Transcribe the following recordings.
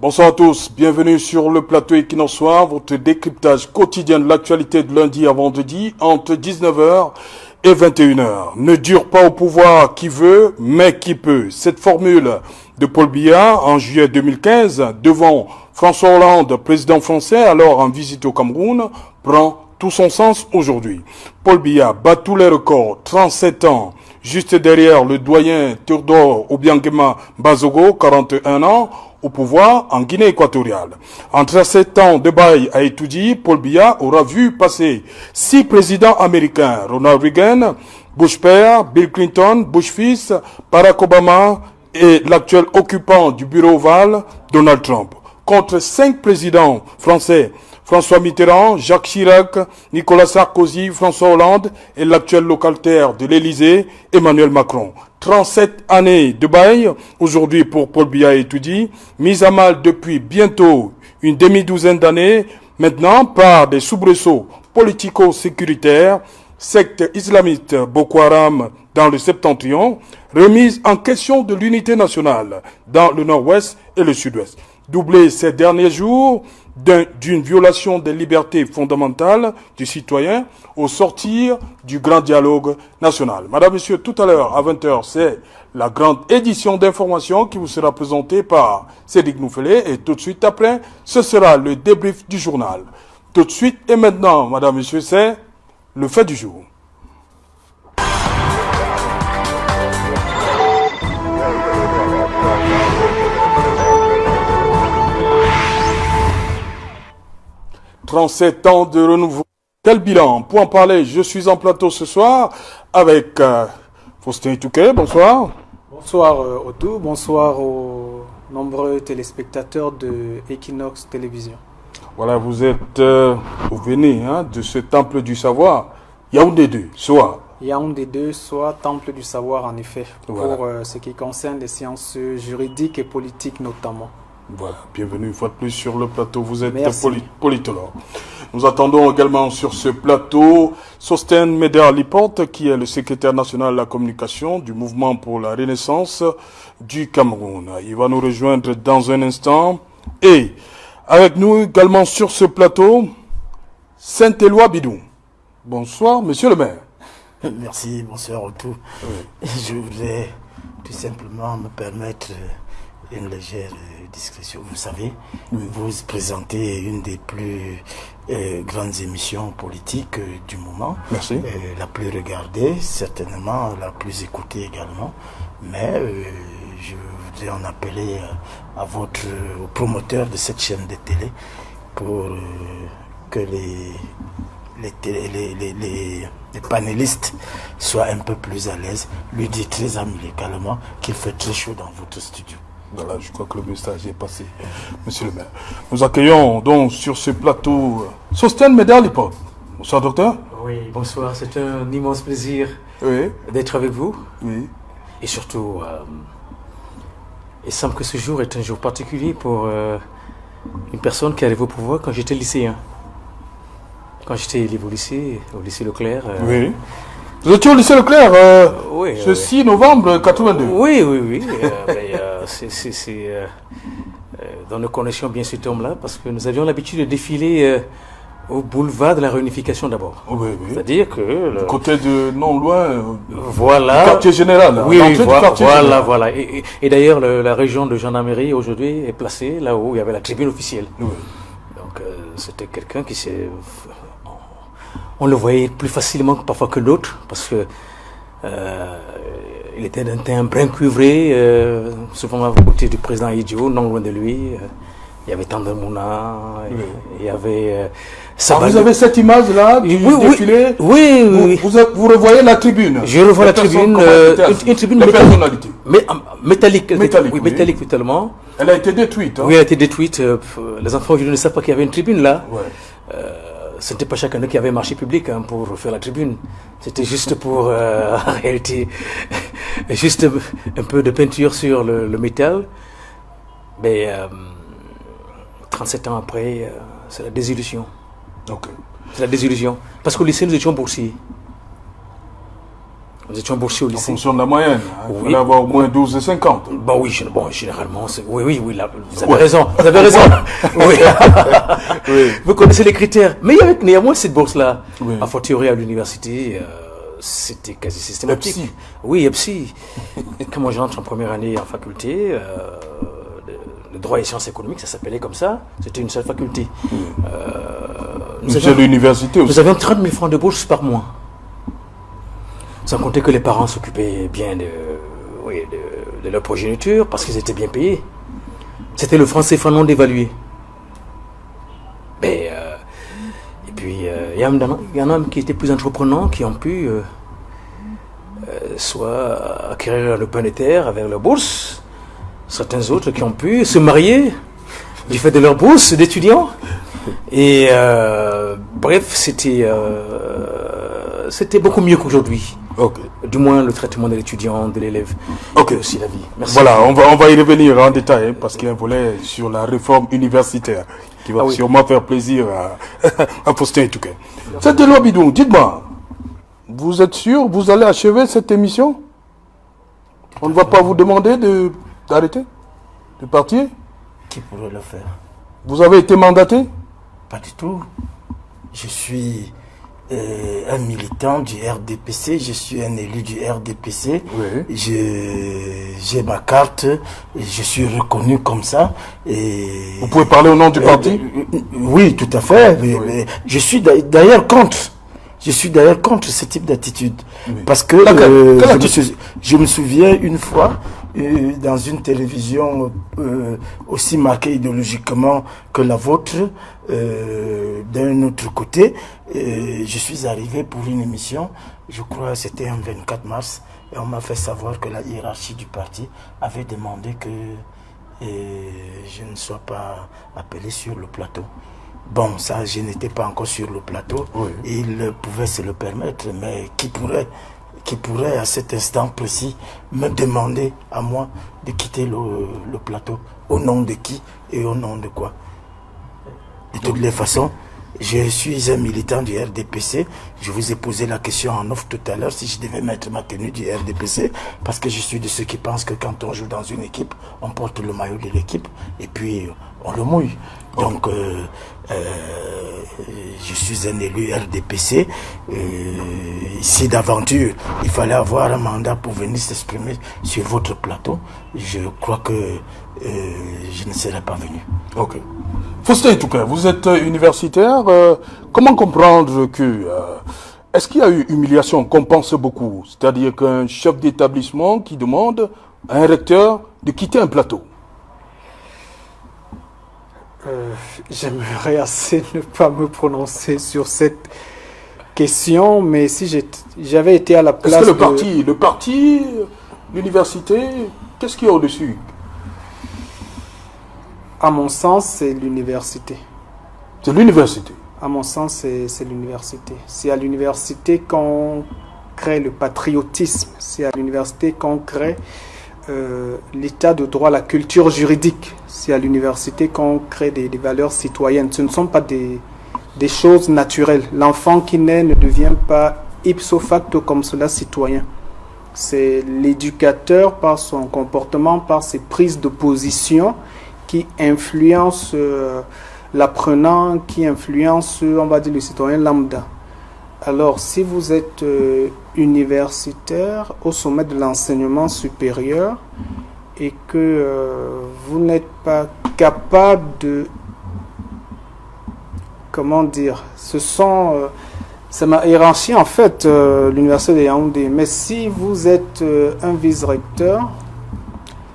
Bonsoir à tous, bienvenue sur le plateau Equinox Soir, votre décryptage quotidien de l'actualité de lundi à vendredi entre 19h et 21h. Ne dure pas au pouvoir qui veut, mais qui peut. Cette formule de Paul Biya en juillet 2015 devant François Hollande, président français, alors en visite au Cameroun, prend tout son sens aujourd'hui. Paul Biya bat tous les records, 37 ans, juste derrière le doyen Théodore Obiangema Bazogo, 41 ans, au pouvoir en Guinée équatoriale. En 37 ans de bail à étudier, Paul Biya aura vu passer 6 présidents américains, Ronald Reagan, Bush père, Bill Clinton, Bush fils, Barack Obama et l'actuel occupant du bureau ovale, Donald Trump, contre 5 présidents français, François Mitterrand, Jacques Chirac, Nicolas Sarkozy, François Hollande et l'actuel locataire de l'Élysée, Emmanuel Macron. 37 années de bail, aujourd'hui pour Paul Biya étudie, mise à mal depuis bientôt une demi-douzaine d'années, maintenant par des soubresauts politico-sécuritaires, secte islamiste Boko Haram dans le septentrion, remise en question de l'unité nationale dans le nord-ouest et le sud-ouest. Doublé ces derniers jours d'une violation des libertés fondamentales du citoyen au sortir du grand dialogue national. Madame, Monsieur, tout à l'heure, à 20h, c'est la grande édition d'information qui vous sera présentée par Cédric Nouffelé. Et tout de suite après, ce sera le débrief du journal. Tout de suite et maintenant, Madame, Monsieur, c'est le fait du jour. « 37 ans de renouveau. Quel bilan? Pour en parler, je suis en plateau ce soir avec Faustin Touquet. Bonsoir. Bonsoir Otto, bonsoir aux nombreux téléspectateurs de Equinox Télévision. Voilà, vous êtes venu de ce temple du savoir, Yaoundé 2, soit. Yaoundé 2, soit temple du savoir en effet, voilà. Pour ce qui concerne les sciences juridiques et politiques notamment. Voilà, bienvenue une fois de plus sur le plateau, vous êtes politologue. Nous attendons également sur ce plateau Sosten Meder Liporte, qui est le secrétaire national de la communication du mouvement pour la renaissance du Cameroun. Il va nous rejoindre dans un instant. Et avec nous également sur ce plateau, Saint-Éloi Bidou. Bonsoir, monsieur le maire. Merci, bonsoir à tous. Oui. Je voulais tout simplement me permettre une légère discrétion. Vous savez, vous présentez une des plus grandes émissions politiques du moment. Merci. La plus regardée, certainement la plus écoutée également. Mais je voudrais en appeler au promoteur de cette chaîne de télé pour que les panélistes soient un peu plus à l'aise. Lui dit très amicalement qu'il fait très chaud dans votre studio. Voilà, je crois que le message est passé, monsieur le maire. Nous accueillons donc sur ce plateau Sosten Meder Liporte. Bonsoir, docteur. Oui, bonsoir. C'est un immense plaisir d'être avec vous. Oui. Et surtout, il semble que ce jour est un jour particulier pour une personne qui arrive au pouvoir quand j'étais lycéen. Quand j'étais élève au lycée Leclerc. Oui. Vous étiez au lycée Leclerc ce 6 novembre 82. Oui. C'est dans nos connexions bien cet homme-là, parce que nous avions l'habitude de défiler au boulevard de la Réunification d'abord. Oui. C'est-à-dire que... Du côté de non loin voilà, du quartier général. Voilà. Et d'ailleurs, la région de gendarmerie aujourd'hui est placée là où il y avait la tribune officielle. Oui. Donc c'était quelqu'un qui s'est... On le voyait plus facilement parfois que d'autres, parce que il était d'un teint brun cuivré, souvent à côté du président Idio, non loin de lui. Il y avait Tandem Mouna, il y avait... vous avez cette image-là du défilé? Oui. Vous revoyez la tribune? Je revois la tribune, une tribune métallique. Métallique tellement. Elle a été détruite. Oui, elle a été détruite. Les enfants aujourd'hui ne savent pas qu'il y avait une tribune là. Ce n'était pas chacun d'eux qui avait un marché public pour faire la tribune. C'était juste pour, en réalité, juste un peu de peinture sur le métal. Mais 37 ans après, c'est la désillusion. Okay. C'est la désillusion. Parce qu'au lycée, nous étions boursiers. Nous étions boursiers au En lycée. fonction de la moyenne, il Oui. fallait avoir au moins 12,50. Bon, oui, généralement, oui, là, vous avez raison. Vous avez raison. Oui. Oui. Vous connaissez les critères. Mais il y avait néanmoins cette bourse-là. Oui. A fortiori à l'université, c'était quasi systématique. EPSI. Oui, EPSI. Quand moi j'entre en première année en faculté, le droit et sciences économiques, ça s'appelait comme ça. C'était une seule faculté. C'est l'université aussi. Nous avions 30 000 francs de bourse par mois. Sans compter que les parents s'occupaient bien de leur progéniture parce qu'ils étaient bien payés. C'était le franc CFA non dévalué. Mais, et puis, il y en a qui étaient plus entreprenants, qui ont pu soit acquérir le pain de terre avec leur bourse, certains autres qui ont pu se marier du fait de leur bourse d'étudiants. Et bref, c'était beaucoup mieux qu'aujourd'hui. Ok. Du moins le traitement de l'étudiant, de l'élève, Ok. et aussi la vie. Merci. Voilà, on va y revenir en détail hein, parce qu'il y a un volet sur la réforme universitaire qui va Ah oui. sûrement faire plaisir à Faustin Touquet. C'est de Bidou, dites-moi, vous êtes sûr, vous allez achever cette émission? On ne va pas vous demander d'arrêter, de partir? Qui pourrait le faire? Vous avez été mandaté? Pas du tout. Je suis un militant du RDPC, je suis un élu du RDPC. Oui. J'ai ma carte, et je suis reconnu comme ça. Et Vous pouvez parler au nom du parti? Oui, tout à fait. Oui. Mais je suis d'ailleurs contre. Je suis d'ailleurs contre ce type d'attitude. Oui. Parce que Quelle je me souviens une fois, dans une télévision aussi marquée idéologiquement que la vôtre, d'un autre côté, je suis arrivé pour une émission, je crois que c'était un 24 mars, et on m'a fait savoir que la hiérarchie du parti avait demandé que je ne sois pas appelé sur le plateau. Bon, ça, je n'étais pas encore sur le plateau. Oui. Il pouvait se le permettre, mais qui pourrait à cet instant précis me demander à moi de quitter le plateau? Au nom de qui et au nom de quoi? De toutes les façons, je suis un militant du RDPC. Je vous ai posé la question en off tout à l'heure si je devais mettre ma tenue du RDPC, parce que je suis de ceux qui pensent que quand on joue dans une équipe, on porte le maillot de l'équipe et puis on le mouille. Donc, je suis un élu RDPC. Si d'aventure, il fallait avoir un mandat pour venir s'exprimer sur votre plateau, je crois que je ne serais pas venu. Ok. Faustin Touquet, vous êtes universitaire. Comment comprendre que... est-ce qu'il y a eu humiliation qu'on pense beaucoup? C'est-à-dire qu'un chef d'établissement qui demande à un recteur de quitter un plateau? J'aimerais assez ne pas me prononcer sur cette question, mais si j'avais été à la place Est-ce que le parti, l'université, qu'est-ce qu'il y a au-dessus? À mon sens, c'est l'université. C'est l'université. À mon sens, c'est l'université. C'est à l'université qu'on crée le patriotisme. C'est à l'université qu'on crée l'état de droit, la culture juridique. C'est à l'université qu'on crée des valeurs citoyennes. Ce ne sont pas des choses naturelles. L'enfant qui naît ne devient pas ipso facto comme cela citoyen. C'est l'éducateur par son comportement, par ses prises de position qui influence l'apprenant, qui influence, on va dire, le citoyen lambda. Alors, si vous êtes universitaire au sommet de l'enseignement supérieur et que vous n'êtes pas capable de... Comment dire? C'est ma hiérarchie, en fait, l'université de Yaoundé. Mais si vous êtes un vice-recteur,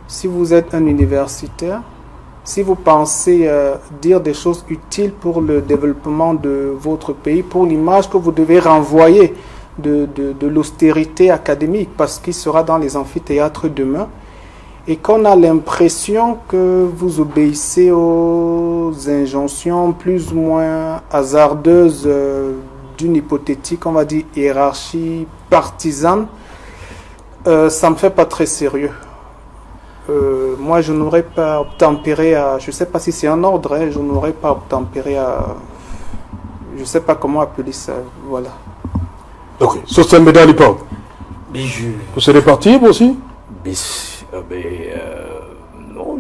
si vous êtes un universitaire, si vous pensez dire des choses utiles pour le développement de votre pays, pour l'image que vous devez renvoyer de l'austérité académique, parce qu'il sera dans les amphithéâtres demain, et qu'on a l'impression que vous obéissez aux injonctions plus ou moins hasardeuses d'une hypothétique, on va dire, hiérarchie partisane, ça ne me fait pas très sérieux. Moi, je n'aurais pas obtempéré à... Je ne sais pas si c'est un ordre, hein, je n'aurais pas obtempéré à... Je ne sais pas comment appeler ça, voilà. Ok, Sosthène Bédalipao. Mais Vous serez parti, vous aussi? Non,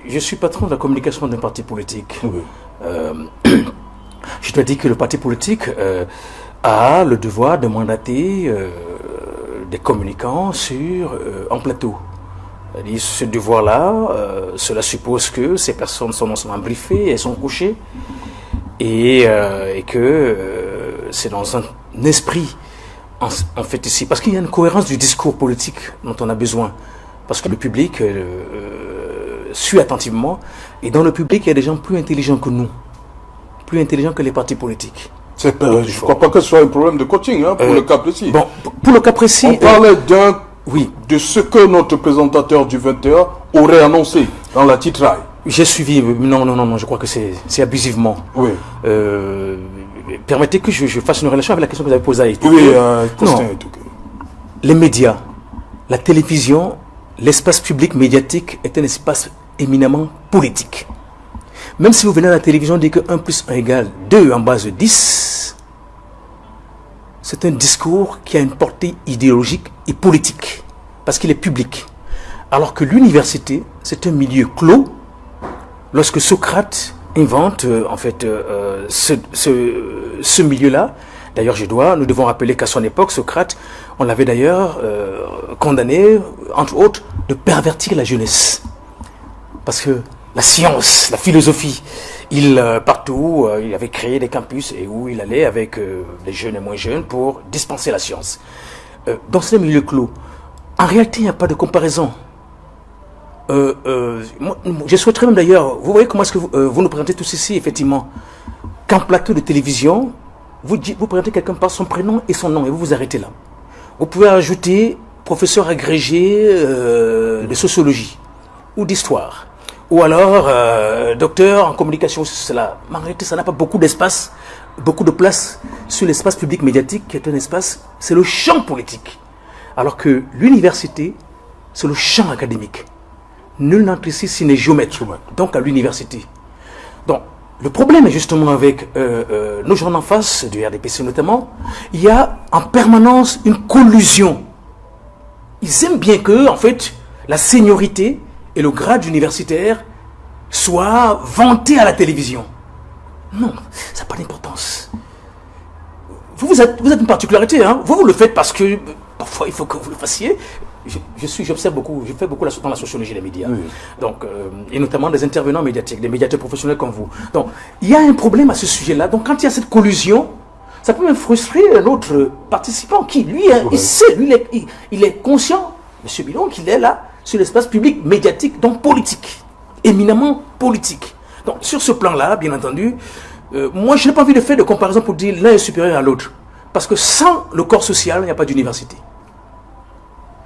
je suis patron de la communication d'un parti politique. Oui. Je dois dire que le parti politique a le devoir de mandater des communicants en plateau. C'est-à-dire, ce devoir-là, cela suppose que ces personnes sont non seulement briefées, elles sont couchées, et que c'est dans un esprit, en fait, ici, parce qu'il y a une cohérence du discours politique dont on a besoin, parce que le public suit attentivement, et dans le public, il y a des gens plus intelligents que nous, plus intelligents que les partis politiques. Je ne crois pas que ce soit un problème de coaching, pour le cas précis. Bon, pour le cas précis... On parlait oui. de ce que notre présentateur du 21 aurait annoncé dans la titraille. J'ai suivi, non, je crois que c'est abusivement. Oui. Permettez que je fasse une relation avec la question que vous avez posée. Oui, les médias, la télévision, l'espace public médiatique est un espace éminemment politique. Même si vous venez à la télévision dire que 1 plus 1 égale 2 en base de 10, c'est un discours qui a une portée idéologique et politique, parce qu'il est public. Alors que l'université, c'est un milieu clos. Lorsque Socrate invente ce milieu-là, d'ailleurs nous devons rappeler qu'à son époque, Socrate, on l'avait d'ailleurs condamné, entre autres, de pervertir la jeunesse. Parce que la science, la philosophie, partout, il avait créé des campus et où il allait avec les jeunes et moins jeunes pour dispenser la science. Dans ce milieu clos, en réalité, il n'y a pas de comparaison. Je souhaiterais même d'ailleurs, vous voyez comment est-ce que vous nous présentez tout ceci, effectivement, qu'en plateau de télévision, vous présentez quelqu'un par son prénom et son nom et vous vous arrêtez là. Vous pouvez ajouter professeur agrégé de sociologie ou d'histoire. Ou alors, docteur en communication, cela. Mais en réalité, ça n'a pas beaucoup d'espace, beaucoup de place sur l'espace public médiatique, qui est un espace, c'est le champ politique. Alors que l'université, c'est le champ académique. Nul n'entre ici s'il n'est géomètre, donc à l'université. Donc, le problème est justement avec nos gens en face, du RDPC notamment, il y a en permanence une collusion. Ils aiment bien que, en fait, la seniorité et le grade universitaire soient vantés à la télévision. Non, ça n'a pas d'importance. Vous êtes une particularité, hein. Vous le faites parce que parfois il faut que vous le fassiez. J'observe beaucoup, je fais beaucoup dans la sociologie des médias. Oui. Donc, et notamment des intervenants médiatiques, des médiateurs professionnels comme vous. Donc, il y a un problème à ce sujet-là. Donc, quand il y a cette collusion, ça peut même frustrer l'autre participant qui, lui, il sait, lui, il est conscient, M. Bilon, qu'il est là sur l'espace public médiatique, donc politique, éminemment politique. Donc, sur ce plan-là, bien entendu, moi, je n'ai pas envie de faire de comparaison pour dire l'un est supérieur à l'autre. Parce que sans le corps social, il n'y a pas d'université.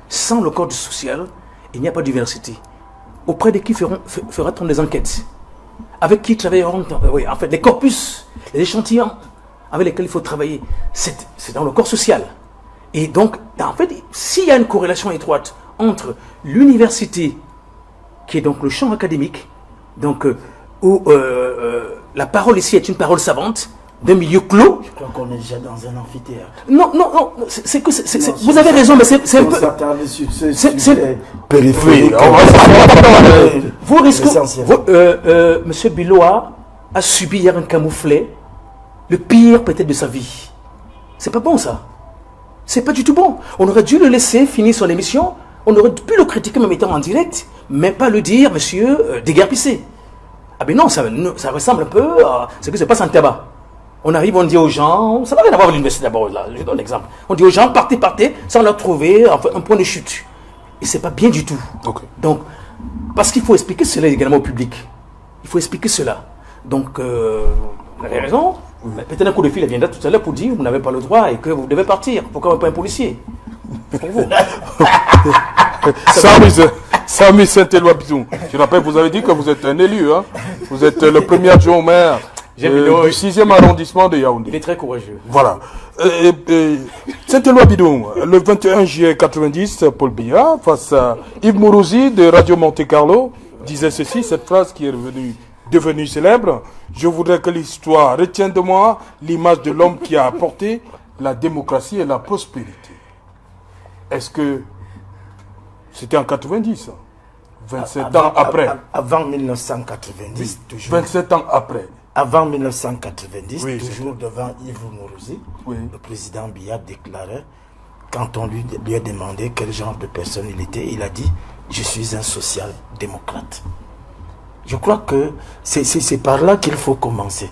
Sans le corps social, il n'y a pas d'université. Auprès de qui fera-t-on des enquêtes? Avec qui travailleront? Oui, en fait, les corpus, les échantillons avec lesquels il faut travailler, c'est dans le corps social. Et donc, en fait, s'il y a une corrélation étroite entre l'université, qui est donc le champ académique, donc où la parole ici est une parole savante, d'un milieu clos. Je crois qu'on est déjà dans un amphithéâtre. Non, c'est que vous avez raison, mais c'est un peu. C'est périphérique. Vous risquez. Monsieur Biloa a subi hier un camouflet, le pire peut-être de sa vie. C'est pas bon ça. C'est pas du tout bon. On aurait dû le laisser finir son émission. On aurait pu le critiquer même étant en direct, mais pas le dire, monsieur, déguerpissé. Ah ben non, ça ressemble un peu à ce qui se passe en tabac. On arrive, on dit aux gens, ça n'a rien à voir avec l'université d'abord, là, je donne l'exemple. On dit aux gens, partez, sans leur trouver un point de chute. Et c'est pas bien du tout. Okay. Donc, parce qu'il faut expliquer cela également au public. Il faut expliquer cela. Donc, vous avez raison. Peut-être un coup de fil viendra tout à l'heure pour dire, vous n'avez pas le droit et que vous devez partir. Pourquoi pas un policier? Pour vous. Samy Saint-Éloi Bidon. Je rappelle, vous avez dit que vous êtes un élu. Hein? Vous êtes le premier adjoint au maire. Du 6e arrondissement de Yaoundé. Il est très courageux. Voilà. Saint-Éloi Bidon, le 21 juillet 90, Paul Biya, face à Yves Mourouzi de Radio Monte Carlo, disait ceci, cette phrase qui est devenue célèbre. Je voudrais que l'histoire retienne de moi l'image de l'homme qui a apporté la démocratie et la prospérité. est-ce que c'était en 90, 27 ans après? Avant 1990, Oui, toujours. 27 ans après. Avant 1990, Oui, toujours devant Yves Mourouzi, Oui. le président Biya déclarait, quand on lui a demandé quel genre de personne il était, il a dit « Je suis un social-démocrate ». Je crois que c'est par là qu'il faut commencer.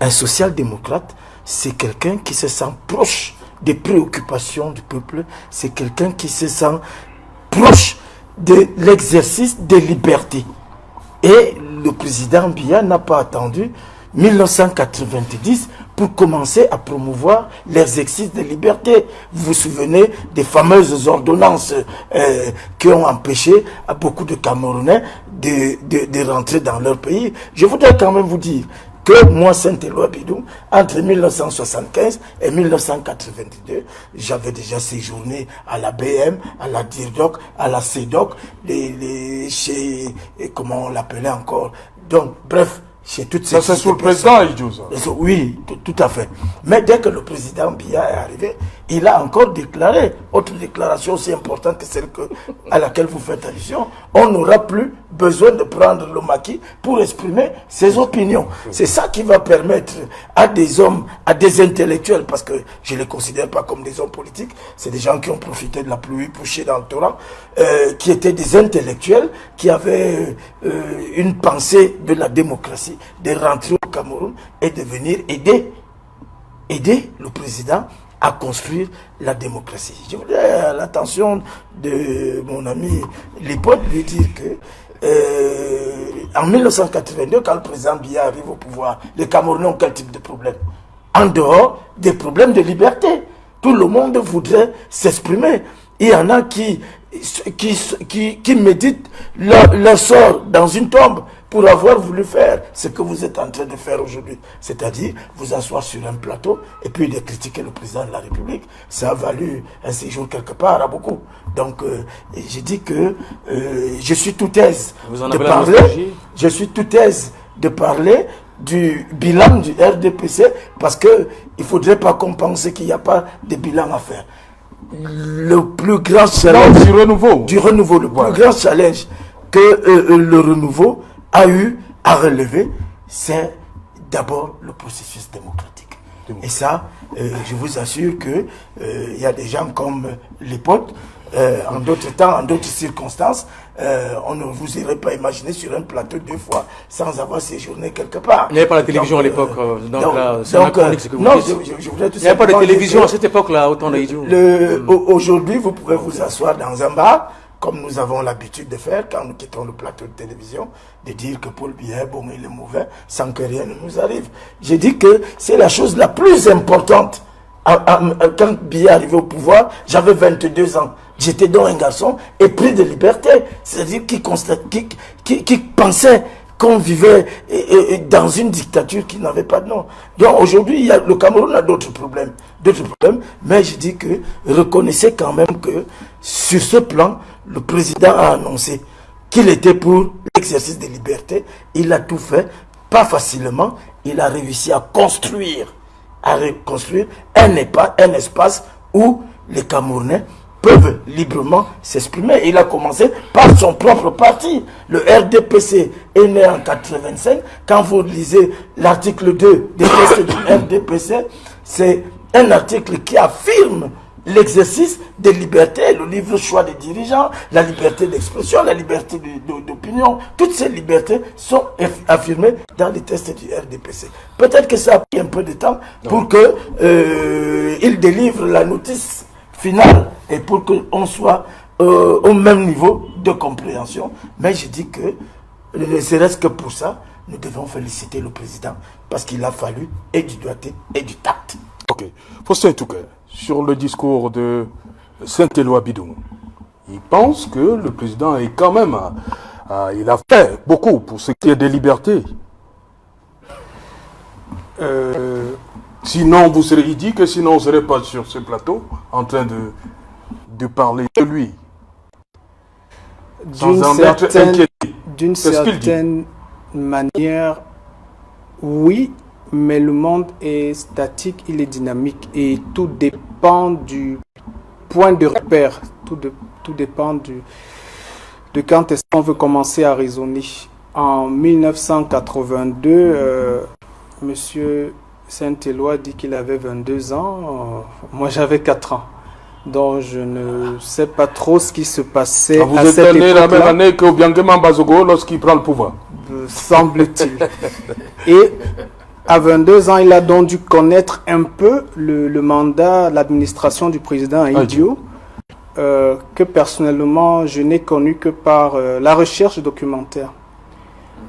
Un social-démocrate, c'est quelqu'un qui se sent proche des préoccupations du peuple, c'est quelqu'un qui se sent proche de l'exercice des libertés. Et le président Biya n'a pas attendu 1990 pour commencer à promouvoir l'exercice des libertés. Vous vous souvenez des fameuses ordonnances qui ont empêché à beaucoup de Camerounais de rentrer dans leur pays. Je voudrais quand même vous dire que moi, Saint-Éloi Bidou, entre 1975 et 1982, j'avais déjà séjourné à la BM, à la DIRDOC, à la CEDOC, chez, comment on l'appelait encore. Donc, bref, chez toutes ces... Ça, c'est sous le président Idjouza. Oui, tout à fait. Mais dès que le président Biya est arrivé, il a encore déclaré, autre déclaration aussi importante que celle à laquelle vous faites allusion, on n'aura plus besoin de prendre le maquis pour exprimer ses opinions. C'est ça qui va permettre à des hommes, à des intellectuels, parce que je ne les considère pas comme des hommes politiques, c'est des gens qui ont profité de la pluie pour chier dans le torrent, qui étaient des intellectuels, qui avaient une pensée de la démocratie, de rentrer au Cameroun et de venir aider le président à construire la démocratie. Je voudrais à l'attention de mon ami Lipot lui dire que en 1982, quand le président Biya arrive au pouvoir, les Camerounais ont quel type de problème? En dehors des problèmes de liberté. Tout le monde voudrait s'exprimer. Il y en a qui méditent leur sort dans une tombe pour avoir voulu faire ce que vous êtes en train de faire aujourd'hui. C'est-à-dire vous asseoir sur un plateau et puis de critiquer le président de la République. Ça a valu un séjour quelque part à beaucoup. Donc, j'ai dit que je suis tout aise de parler. Je suis tout aise de parler du bilan du RDPC parce qu'il ne faudrait pas qu'on pense qu'il n'y a pas de bilan à faire. Le plus grand challenge du renouveau, le plus grand challenge que le renouveau a eu à relever, c'est d'abord le processus démocratique. Et ça, je vous assure que il y a des gens comme les potes, en d'autres temps, en d'autres circonstances, on ne vous irait pas imaginer sur un plateau 2 fois sans avoir séjourné quelque part. Il n'y avait pas la télévision à l'époque, c'est anachronique ce que vous dites. Je voudrais tout il n'y avait pas de télévision à cette époque-là, autant d'Aïdjou. Aujourd'hui, vous pouvez vous asseoir dans un bar, comme nous avons l'habitude de faire quand nous quittons le plateau de télévision, de dire que Paul Biya est bon, il est mauvais, sans que rien ne nous arrive. J'ai dit que c'est la chose la plus importante. Quand Biya est arrivé au pouvoir, j'avais 22 ans. J'étais donc un garçon épris de liberté, c'est-à-dire qui pensait qu'on vivait dans une dictature qui n'avait pas de nom. Donc aujourd'hui, le Cameroun a d'autres problèmes, mais je dis que reconnaissez quand même que sur ce plan, le président a annoncé qu'il était pour l'exercice des libertés. Il a tout fait, pas facilement. Il a réussi à construire un espace où les Camerounais peuvent librement s'exprimer. Il a commencé par son propre parti. Le RDPC est né en 85. Quand vous lisez l'article 2 des textes du RDPC, c'est un article qui affirme l'exercice des libertés, le libre choix des dirigeants, la liberté d'expression, la liberté d'opinion. Toutes ces libertés sont affirmées dans les textes du RDPC. Peut-être que ça a pris un peu de temps pour qu'il délivre la notice finale et pour qu'on soit au même niveau de compréhension. Mais je dis que, ne serait-ce que pour ça, nous devons féliciter le président parce qu'il a fallu et du doigté et du tact. Ok. Faustin Touquet, sur le discours de Saint-Éloi Bidou, il pense que le président est quand même, il a fait beaucoup pour ce qui est des libertés. Sinon, vous seriez, il dit que sinon on ne serait pas sur ce plateau en train de parler de lui. D'une certaine manière, oui, mais le monde est statique, il est dynamique et tout dépend du point de repère tout dépend de quand est-ce qu'on veut commencer à raisonner. En 1982, Monsieur Saint-Éloi dit qu'il avait 22 ans, moi j'avais 4 ans. Donc je ne sais pas trop ce qui se passait à cette époque-là. Vous êtes né la même année que Obiangema Bazogo lorsqu'il prend le pouvoir. Semble-t-il. Et à 22 ans, il a donc dû connaître un peu le mandat, l'administration du président Ahidjo, que personnellement je n'ai connu que par la recherche documentaire.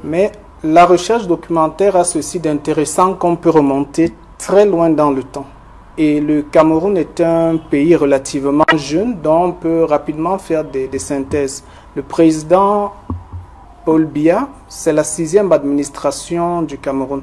Mais la recherche documentaire a ceci d'intéressant qu'on peut remonter très loin dans le temps. Et le Cameroun est un pays relativement jeune, dont on peut rapidement faire des synthèses. Le président Paul Biya, c'est la 6e administration du Cameroun.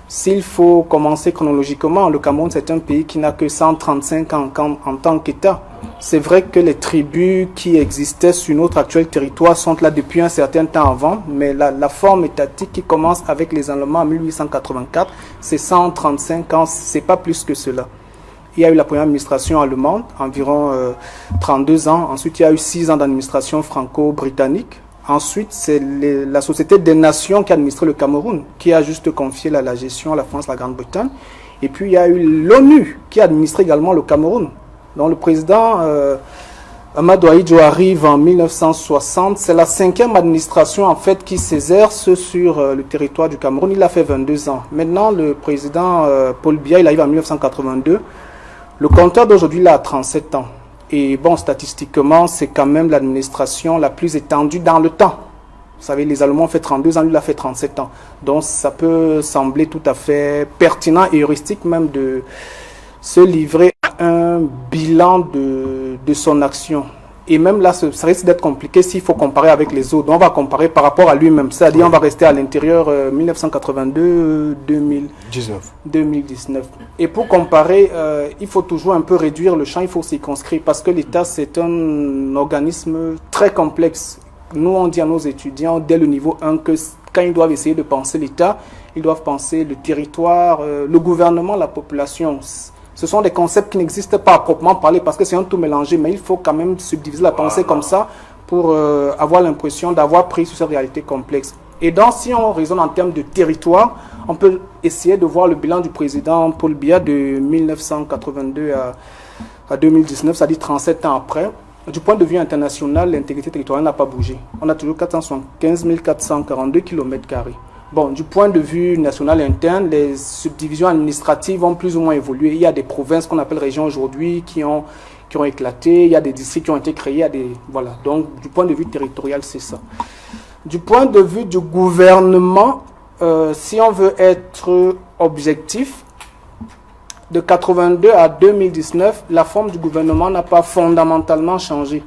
S'il faut commencer chronologiquement, le Cameroun c'est un pays qui n'a que 135 ans en tant qu'État. C'est vrai que les tribus qui existaient sur notre actuel territoire sont là depuis un certain temps avant, mais la forme étatique qui commence avec les Allemands en 1884, c'est 135 ans, c'est pas plus que cela. Il y a eu la première administration allemande, environ 32 ans. Ensuite, il y a eu 6 ans d'administration franco-britannique. Ensuite, c'est la Société des Nations qui a administré le Cameroun, qui a juste confié la gestion à la France, la Grande-Bretagne. Et puis, il y a eu l'ONU qui a administré également le Cameroun. Donc, le président Amadou Ahidjo arrive en 1960. C'est la 5e administration, en fait, qui s'exerce sur le territoire du Cameroun. Il a fait 22 ans. Maintenant, le président Paul Biya, il arrive en 1982. Le compteur d'aujourd'hui, il a 37 ans. Et bon, statistiquement, c'est quand même l'administration la plus étendue dans le temps. Vous savez, les Allemands ont fait 32 ans, lui, il a fait 37 ans. Donc, ça peut sembler tout à fait pertinent et heuristique même de se livrer à un bilan de son action. Et même là, ça risque d'être compliqué s'il faut comparer avec les autres. Donc, on va comparer par rapport à lui-même. C'est-à-dire, on va rester à l'intérieur 1982-2019. Et pour comparer, il faut toujours un peu réduire le champ, il faut circonscrire. Parce que l'État, c'est un organisme très complexe. Nous, on dit à nos étudiants, dès le niveau 1, que quand ils doivent essayer de penser l'État, ils doivent penser le territoire, le gouvernement, la population. Ce sont des concepts qui n'existent pas à proprement parler parce que c'est un tout mélangé, mais il faut quand même subdiviser la pensée comme ça pour avoir l'impression d'avoir pris sur cette réalité complexe. Et donc, si on raisonne en termes de territoire, on peut essayer de voir le bilan du président Paul Biya de 1982 à 2019, c'est-à-dire 37 ans après. Du point de vue international, l'intégrité territoriale n'a pas bougé. On a toujours 475 442 km². Bon, du point de vue national interne, les subdivisions administratives ont plus ou moins évolué. Il y a des provinces qu'on appelle régions aujourd'hui qui ont éclaté. Il y a des districts qui ont été créés. Voilà. Donc, du point de vue territorial, c'est ça. Du point de vue du gouvernement, si on veut être objectif, de 82 à 2019, la forme du gouvernement n'a pas fondamentalement changé.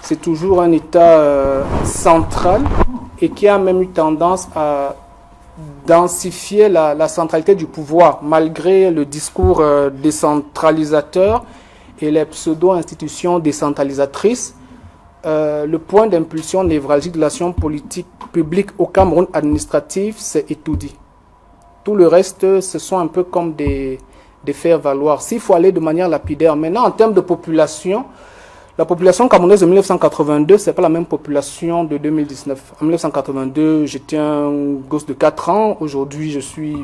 C'est toujours un État central et qui a même eu tendance à densifier la centralité du pouvoir, malgré le discours décentralisateur et les pseudo-institutions décentralisatrices. Le point d'impulsion névralgique de l'action politique publique au Cameroun administratif, c'est Etoudi. Tout le reste, ce sont un peu comme des faire-valoir. S'il faut aller de manière lapidaire, maintenant, en termes de population, la population camerounaise de 1982, ce n'est pas la même population de 2019. En 1982, j'étais un gosse de 4 ans. Aujourd'hui, je suis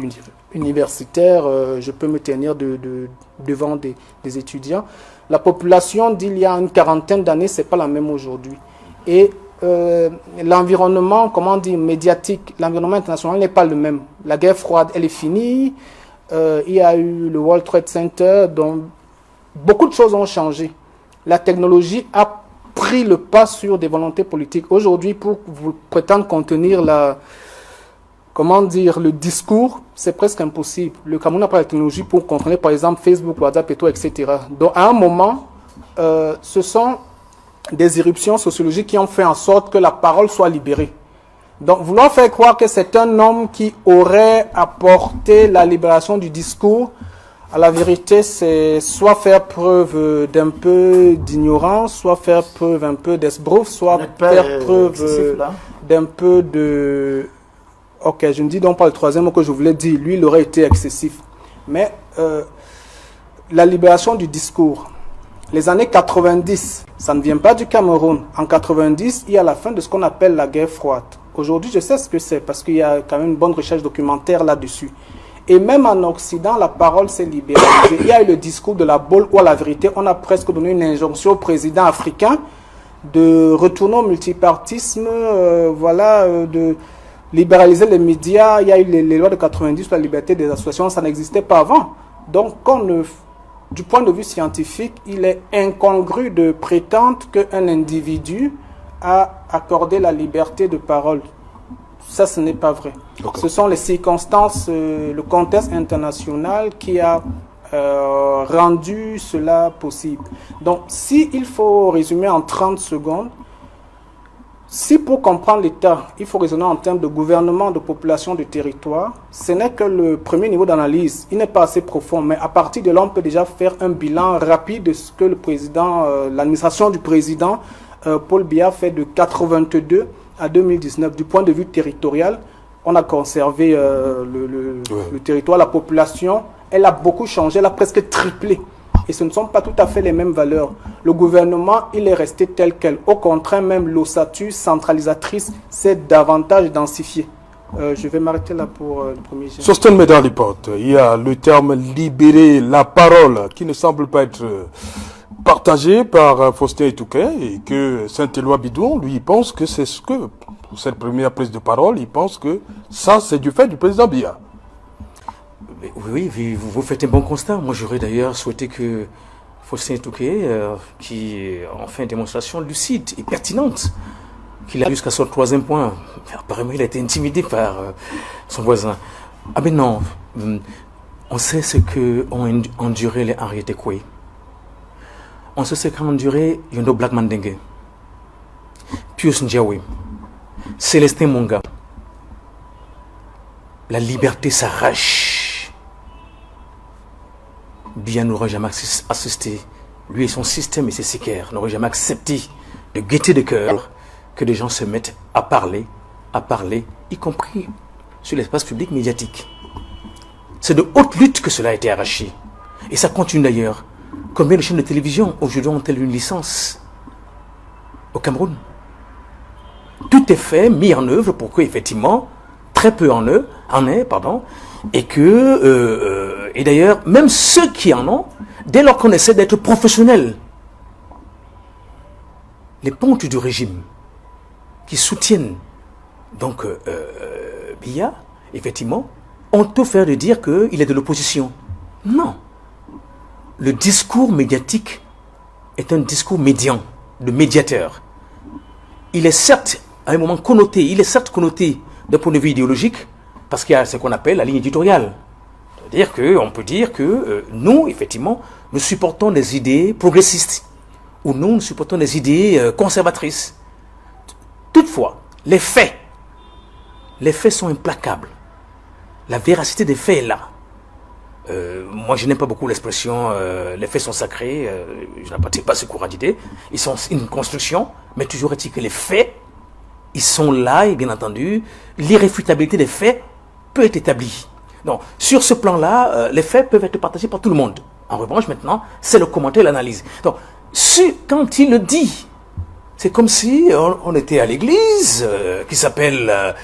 universitaire. Je peux me tenir devant des étudiants. La population d'il y a une quarantaine d'années, ce n'est pas la même aujourd'hui. Et l'environnement, comment dire, médiatique, l'environnement international n'est pas le même. La guerre froide, elle est finie. Il y a eu le World Trade Center, donc beaucoup de choses ont changé. La technologie a pris le pas sur des volontés politiques. Aujourd'hui, pour vous prétendre contenir le discours, c'est presque impossible. Le Cameroun n'a pas la technologie pour contrôler, par exemple, Facebook, WhatsApp, et tout, etc. Donc, à un moment, ce sont des éruptions sociologiques qui ont fait en sorte que la parole soit libérée. Donc, vouloir faire croire que c'est un homme qui aurait apporté la libération du discours, à la vérité, c'est soit faire preuve d'un peu d'ignorance, soit faire preuve un peu d'esbrouf, soit faire preuve d'un peu de... Ok, je ne dis donc pas le troisième mot que je voulais dire. Lui, il aurait été excessif. Mais la libération du discours, Les années 90, ça ne vient pas du Cameroun. En 90, il y a la fin de ce qu'on appelle la guerre froide. Aujourd'hui, je sais ce que c'est parce qu'il y a quand même une bonne recherche documentaire là-dessus. Et même en Occident, la parole s'est libéralisée. Il y a eu le discours de la boule ou à la vérité. On a presque donné une injonction au président africain de retourner au multipartisme, de libéraliser les médias. Il y a eu les lois de 90 sur la liberté des associations. Ça n'existait pas avant. Donc, du point de vue scientifique, il est incongru de prétendre qu'un individu a accordé la liberté de parole. Ça, ce n'est pas vrai. Okay. Ce sont les circonstances, le contexte international qui a rendu cela possible. Donc, il faut résumer en 30 secondes, si pour comprendre l'État, il faut raisonner en termes de gouvernement, de population, de territoire, ce n'est que le premier niveau d'analyse. Il n'est pas assez profond, mais à partir de là, on peut déjà faire un bilan rapide de ce que le président, l'administration du président Paul Biya fait de 82 à 2019. Du point de vue territorial, on a conservé le territoire, la population, elle a beaucoup changé, elle a presque triplé. Et ce ne sont pas tout à fait les mêmes valeurs. Le gouvernement, il est resté tel quel. Au contraire, même l'ossature centralisatrice s'est davantage densifiée. Je vais m'arrêter là pour le premier jet. Sosten Medalipot, il y a le terme libérer la parole qui ne semble pas être partagé par Faustin Etouké et que Saint-Éloi Bidon, lui, il pense que c'est ce que, pour cette première prise de parole, il pense que ça, c'est du fait du président Biya. Oui, vous faites un bon constat. Moi, j'aurais d'ailleurs souhaité que Faustin Etouké, qui en fait une démonstration lucide et pertinente, qu'il a jusqu'à son troisième point. Apparemment, il a été intimidé par son voisin. Ah ben non, on sait ce qu'ont enduré les Henriette Koué. On sait ce qu'a enduré Yondo Black Mandenge, Pius Ndjawe, Célestin Monga. La liberté s'arrache. Biya n'aurait jamais assisté, lui et son système et ses sicaires n'auraient jamais accepté de gaieté de cœur que des gens se mettent à parler, y compris sur l'espace public médiatique. C'est de haute lutte que cela a été arraché. Et ça continue d'ailleurs. Combien de chaînes de télévision aujourd'hui ont-elles une licence au Cameroun? Tout est fait, mis en œuvre pour que, effectivement, très peu en est, et que, et d'ailleurs, même ceux qui en ont, dès lors qu'on essaie d'être professionnels, les pontes du régime qui soutiennent donc Biya, effectivement, ont tout fait de dire qu'il est de l'opposition. Non. Le discours médiatique est un discours médian, de médiateur. Il est certes, à un moment connoté, d'un point de vue idéologique, parce qu'il y a ce qu'on appelle la ligne éditoriale. C'est-à-dire qu'on peut dire que nous, effectivement, nous supportons des idées progressistes, ou nous supportons des idées conservatrices. Toutefois, les faits sont implacables. La véracité des faits est là. Moi, je n'aime pas beaucoup l'expression les faits sont sacrés. Je n'appartiens pas à ce courant d'idées. Ils sont une construction, mais toujours est-il que les faits, ils sont là, et bien entendu, l'irréfutabilité des faits peut être établie. Donc, sur ce plan-là, les faits peuvent être partagés par tout le monde. En revanche, maintenant, c'est le commentaire et l'analyse. Donc, quand il le dit, c'est comme si on était à l'église qui s'appelle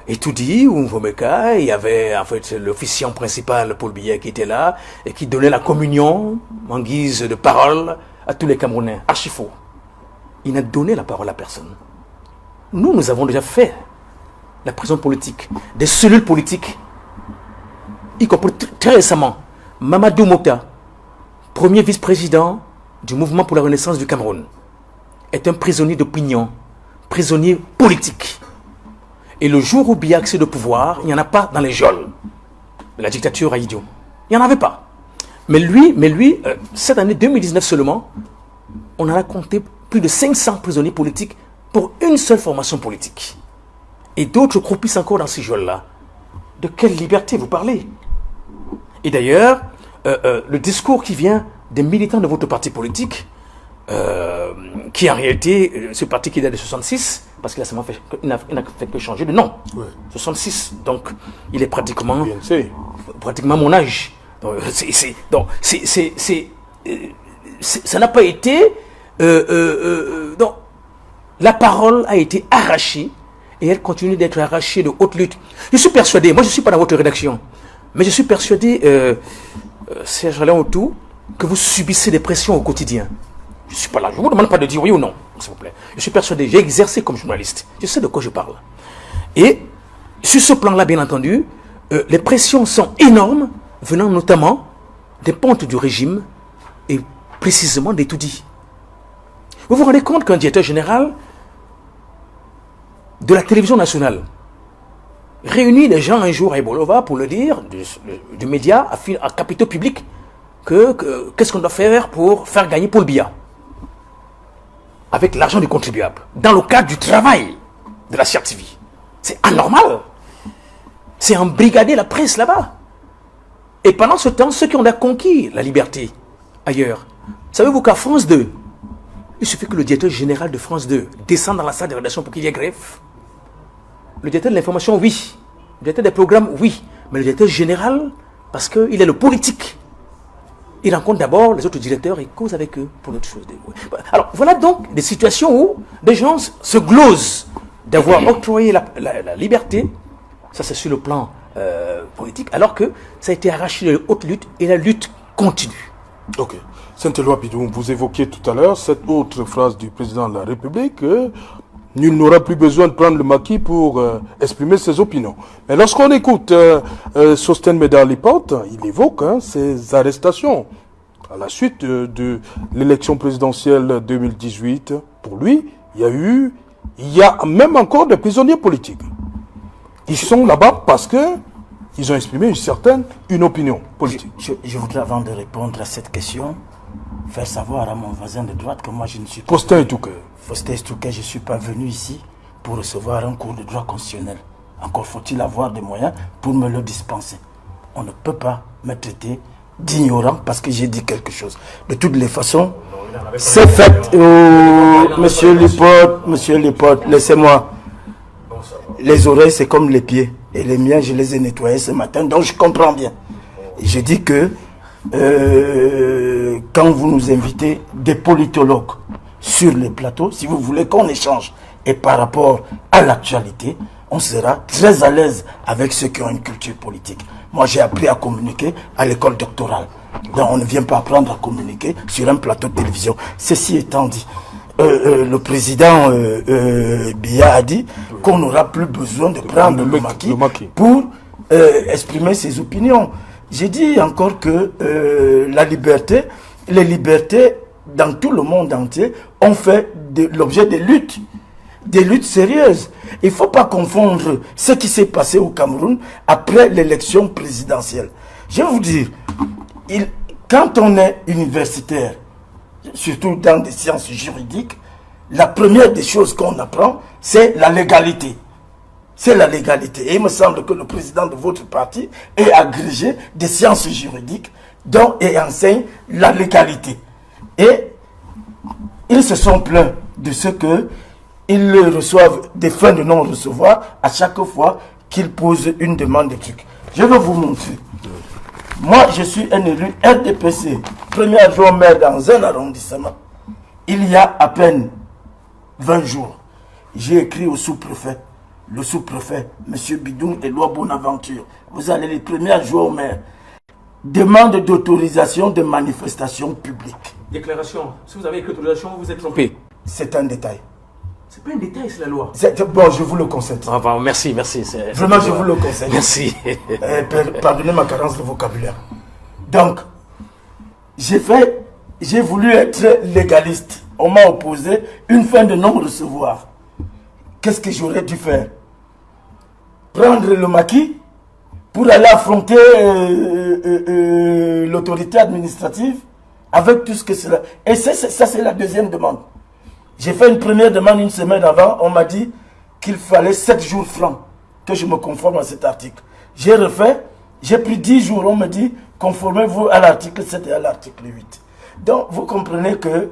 Etoudi ou Mvomeka. Il y avait en fait l'officiant principal, Paul Biya, qui était là et qui donnait la communion en guise de parole à tous les Camerounais. Archi faux. Il n'a donné la parole à personne. Nous avons déjà fait la prison politique, des cellules politiques, y compris très récemment, Mamadou Mota, premier vice-président du mouvement pour la renaissance du Cameroun, est un prisonnier d'opinion, prisonnier politique. Et le jour où Biya accède au pouvoir, il n'y en a pas dans les geôles de la dictature à Idio. Il n'y en avait pas. Mais lui, cette année 2019 seulement, on en a compté plus de 500 prisonniers politiques pour une seule formation politique. Et d'autres croupissent encore dans ces geôles-là. De quelle liberté vous parlez? Et d'ailleurs, le discours qui vient des militants de votre parti politique, qui en réalité, ce parti qui date de 66, parce qu'il n'a fait que changer de nom. Ouais. 66, donc il est pratiquement mon âge. Donc, ça n'a pas été... non, la parole a été arrachée et elle continue d'être arrachée de haute lutte. Je suis persuadé, moi je ne suis pas dans votre rédaction, mais je suis persuadé, Serge Alain Autou, que vous subissez des pressions au quotidien. Je ne suis pas là, je ne vous demande pas de dire oui ou non, s'il vous plaît. Je suis persuadé, j'ai exercé comme journaliste, je sais de quoi je parle. Et sur ce plan-là, bien entendu, les pressions sont énormes, venant notamment des pontes du régime et précisément des tout-dits. Vous vous rendez compte qu'un directeur général de la télévision nationale réunit les gens un jour à Ebolova pour le dire, du média à capitaux publics, qu'est-ce qu'on doit faire pour faire gagner Paul Biya avec l'argent du contribuable, dans le cadre du travail de la CRTV. C'est anormal. C'est embrigader la presse là-bas. Et pendant ce temps, ceux qui ont conquis la liberté ailleurs, savez-vous qu'à France 2, il suffit que le directeur général de France 2 descende dans la salle de rédaction pour qu'il y ait grève. Le directeur de l'information, oui. Le directeur des programmes, oui. Mais le directeur général, parce qu'il est le politique, il rencontre d'abord les autres directeurs et cause avec eux pour d'autres choses. Alors, voilà donc des situations où des gens se glosent d'avoir octroyé la liberté. Ça, c'est sur le plan politique, alors que ça a été arraché de haute lutte et la lutte continue. Ok. Saint-Éloi Bidou, vous évoquiez tout à l'heure cette autre phrase du président de la République, nul n'aura plus besoin de prendre le maquis pour exprimer ses opinions. Mais lorsqu'on écoute Sostène Médard-Lipote, il évoque ces arrestations à la suite de l'élection présidentielle 2018. Pour lui, il y a même encore des prisonniers politiques. Ils sont là-bas parce qu'ils ont exprimé une opinion politique. Je voudrais, avant de répondre à cette question, faire savoir à mon voisin de droite que moi je ne suis pas... Faustin Touquet. Faustin Touquet, je ne suis pas venu ici pour recevoir un cours de droit constitutionnel. Encore faut-il avoir des moyens pour me le dispenser. On ne peut pas me traiter d'ignorant parce que j'ai dit quelque chose. De toutes les façons, c'est fait. Monsieur Lipote, laissez-moi. Les oreilles, c'est comme les pieds. Et les miens, je les ai nettoyés ce matin, donc je comprends bien. Je dis que quand vous nous invitez des politologues sur les plateaux, si vous voulez qu'on échange, et par rapport à l'actualité, on sera très à l'aise avec ceux qui ont une culture politique. Moi, j'ai appris à communiquer à l'école doctorale. Donc, on ne vient pas apprendre à communiquer sur un plateau de télévision. Ceci étant dit, le président Biya a dit qu'on n'aura plus besoin de prendre le maquis pour exprimer ses opinions. J'ai dit encore que les libertés dans tout le monde entier ont fait l'objet de des luttes sérieuses. Il ne faut pas confondre ce qui s'est passé au Cameroun après l'élection présidentielle. Je vais vous dire, quand on est universitaire, surtout dans des sciences juridiques, la première des choses qu'on apprend, c'est la légalité. C'est la légalité. Et il me semble que le président de votre parti est agrégé des sciences juridiques et enseigne la légalité. Et ils se sont plaints de ce qu'ils reçoivent des fins de non-recevoir à chaque fois qu'ils posent une demande de truc. Je vais vous montrer. Moi, je suis un élu RDPC, premier adjoint maire dans un arrondissement. Il y a à peine 20 jours, j'ai écrit au sous-préfet, le sous-préfet, M. Bidoum Éloi Bonaventure. Vous allez les premiers adjoints au maire. Demande d'autorisation de manifestation publique. Déclaration. Si vous avez écrit autorisation, vous vous êtes trompé. C'est un détail. C'est pas un détail, c'est la loi. Bon, je vous le concède. Ah, bon, merci. Vraiment, je vous le concède. Merci. Pardonnez ma carence de vocabulaire. Donc, j'ai voulu être légaliste. On m'a opposé une fin de non-recevoir. Qu'est-ce que j'aurais dû faire? Prendre le maquis pour aller affronter l'autorité administrative avec tout ce que cela... Et ça, c'est la deuxième demande. J'ai fait une première demande une semaine avant. On m'a dit qu'il fallait 7 jours francs que je me conforme à cet article. J'ai refait. J'ai pris 10 jours. On me dit conformez-vous à l'article 7 et à l'article 8. Donc, vous comprenez que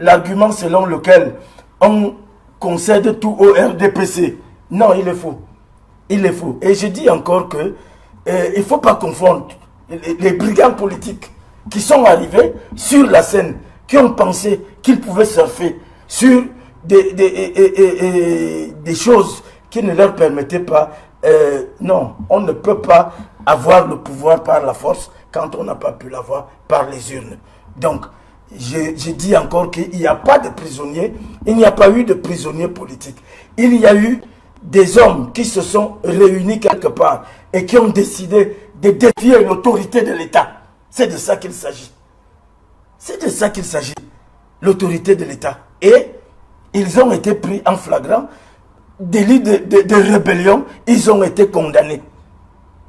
l'argument selon lequel on concède tout au RDPC, non, il est faux. Il est faux. Et je dis encore que il ne faut pas confondre les brigands politiques qui sont arrivés sur la scène, qui ont pensé qu'ils pouvaient surfer sur des choses qui ne leur permettaient pas. Non, on ne peut pas avoir le pouvoir par la force quand on n'a pas pu l'avoir par les urnes. Donc, je dis encore qu'il n'y a pas de prisonniers, il n'y a pas eu de prisonniers politiques. Il y a eu des hommes qui se sont réunis quelque part et qui ont décidé de défier l'autorité de l'État. C'est de ça qu'il s'agit. C'est de ça qu'il s'agit. L'autorité de l'État. Et ils ont été pris en flagrant délit de rébellion. Ils ont été condamnés.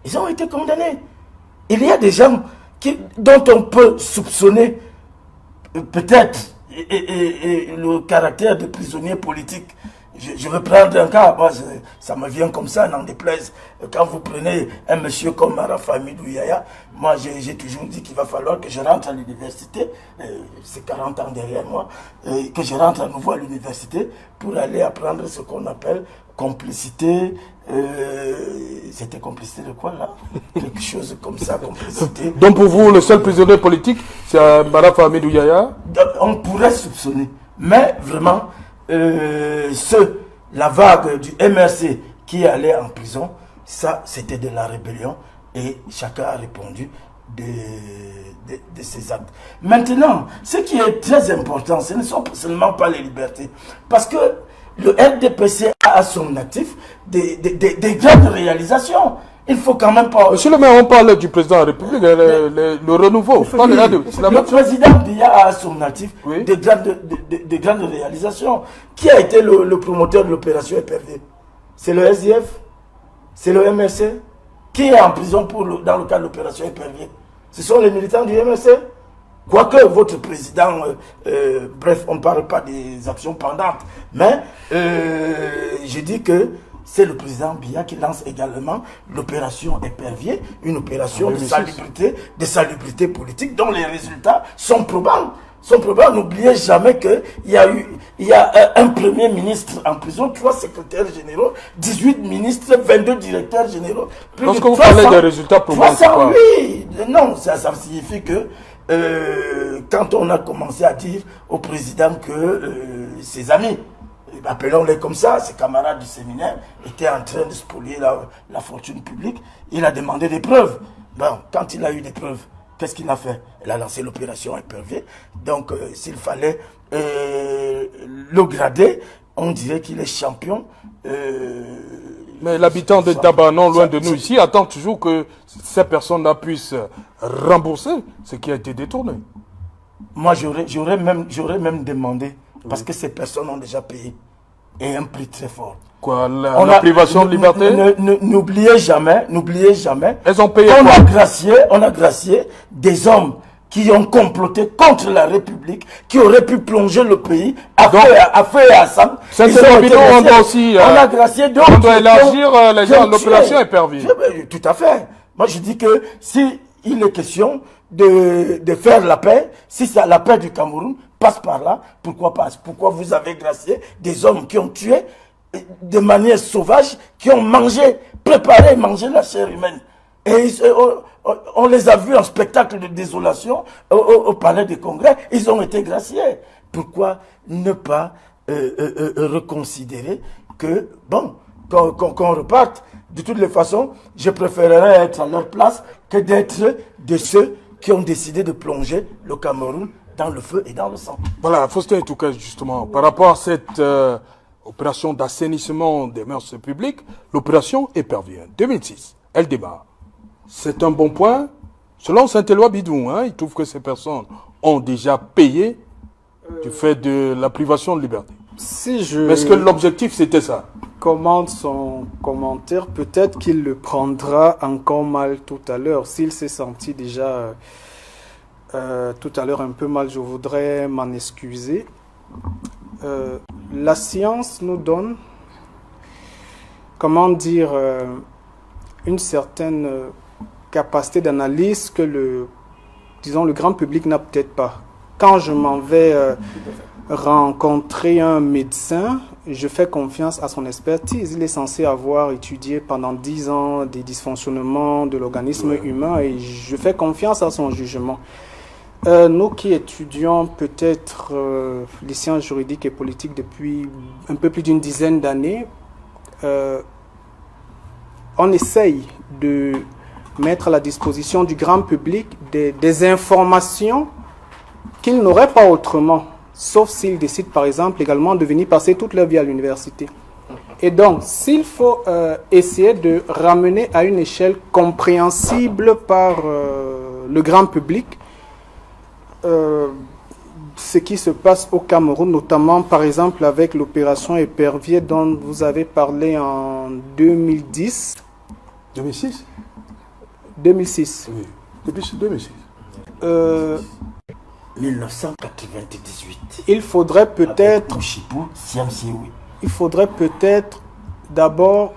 Ils ont été condamnés. Il y a des gens dont on peut soupçonner peut-être le caractère de prisonnier politique. Je vais prendre un cas, moi, ça me vient comme ça, n'en déplaise. Quand vous prenez un monsieur comme Marafa Hamidou Yahya, moi j'ai toujours dit qu'il va falloir que je rentre à l'université, c'est 40 ans derrière moi, que je rentre à nouveau à l'université pour aller apprendre ce qu'on appelle complicité. C'était complicité de quoi là? Quelque chose comme ça, complicité. Donc pour vous, le seul prisonnier politique, c'est Marafa Hamidou Yahya? On pourrait soupçonner, mais vraiment, la vague du MRC qui allait en prison, ça c'était de la rébellion et chacun a répondu de ses actes. Maintenant, ce qui est très important, ce ne sont seulement pas les libertés, parce que le RDPC a à son actif des grandes réalisations. Il faut quand même pas... Monsieur le maire, on parle du président de la République, le renouveau. Le président Biya a à son actif des grandes réalisations. Qui a été le promoteur de l'opération Épervier? C'est le SDF? C'est le MRC? Qui est en prison dans le cadre de l'opération Épervier? Ce sont les militants du MRC? Quoique votre président, bref, on ne parle pas des actions pendantes, mais je dis que c'est le président Biya qui lance également l'opération Épervier, une opération de salubrité politique dont les résultats sont probants. N'oubliez jamais qu'il y a un premier ministre en prison, 3 secrétaires généraux, 18 ministres, 22 directeurs généraux. Lorsque vous parlez des résultats probants, oui, non, ça signifie que quand on a commencé à dire au président que ses amis, appelons-les comme ça, ses camarades du séminaire, étaient en train de spolier la fortune publique, il a demandé des preuves. Bon, quand il a eu des preuves, qu'est-ce qu'il a fait? Il a lancé l'opération Épervier. Donc, s'il fallait le grader, on dirait qu'il est champion. Mais l'habitant de Daba, non loin de nous ici, attend toujours que ces personnes-là puissent rembourser ce qui a été détourné. Moi, j'aurais même demandé, parce que ces personnes ont déjà payé, et un prix très fort. Quoi, la privation de liberté? N'oubliez jamais. Elles ont payé on a gracié des hommes qui ont comploté contre la République, qui auraient pu plonger le pays à feu et à sang. On doit aussi on a gracié d'autres. On doit élargir l'opération Épervier. Tout à fait. Moi, je dis que si il est question de faire la paix, si la paix du Cameroun passe par là, pourquoi pas? Pourquoi vous avez gracié des hommes qui ont tué de manière sauvage, qui ont préparé et mangé la chair humaine? Et on les a vus en spectacle de désolation au palais des congrès. Ils ont été graciés. Pourquoi ne pas reconsidérer que, bon, qu'on reparte? De toutes les façons, je préférerais être à leur place que d'être de ceux qui ont décidé de plonger le Cameroun dans le feu et dans le sang. Voilà, Faustin Toukas, justement, par rapport à cette opération d'assainissement des mœurs publiques, l'opération Épervier 2006, elle démarre. C'est un bon point. Selon Saint-Éloi Bidou, il trouve que ces personnes ont déjà payé du fait de la privation de liberté. Mais est-ce que l'objectif c'était ça? Commente son commentaire, peut-être qu'il le prendra encore mal tout à l'heure. S'il s'est senti déjà tout à l'heure un peu mal, je voudrais m'en excuser. La science nous donne, comment dire, une certaine capacité d'analyse que le grand public n'a peut-être pas. Quand je m'en vais rencontrer un médecin, je fais confiance à son expertise. Il est censé avoir étudié pendant 10 ans des dysfonctionnements de l'organisme humain et je fais confiance à son jugement. Nous qui étudions peut-être les sciences juridiques et politiques depuis un peu plus d'une dizaine d'années, on essaye de mettre à la disposition du grand public des informations qu'ils n'auraient pas autrement, sauf s'ils décident par exemple également de venir passer toute leur vie à l'université. Et donc, s'il faut essayer de ramener à une échelle compréhensible par le grand public ce qui se passe au Cameroun, notamment par exemple avec l'opération Épervier dont vous avez parlé en 2010. 2006 2006. Oui, depuis 2006. 1998. Il faudrait peut-être... Il faudrait peut-être d'abord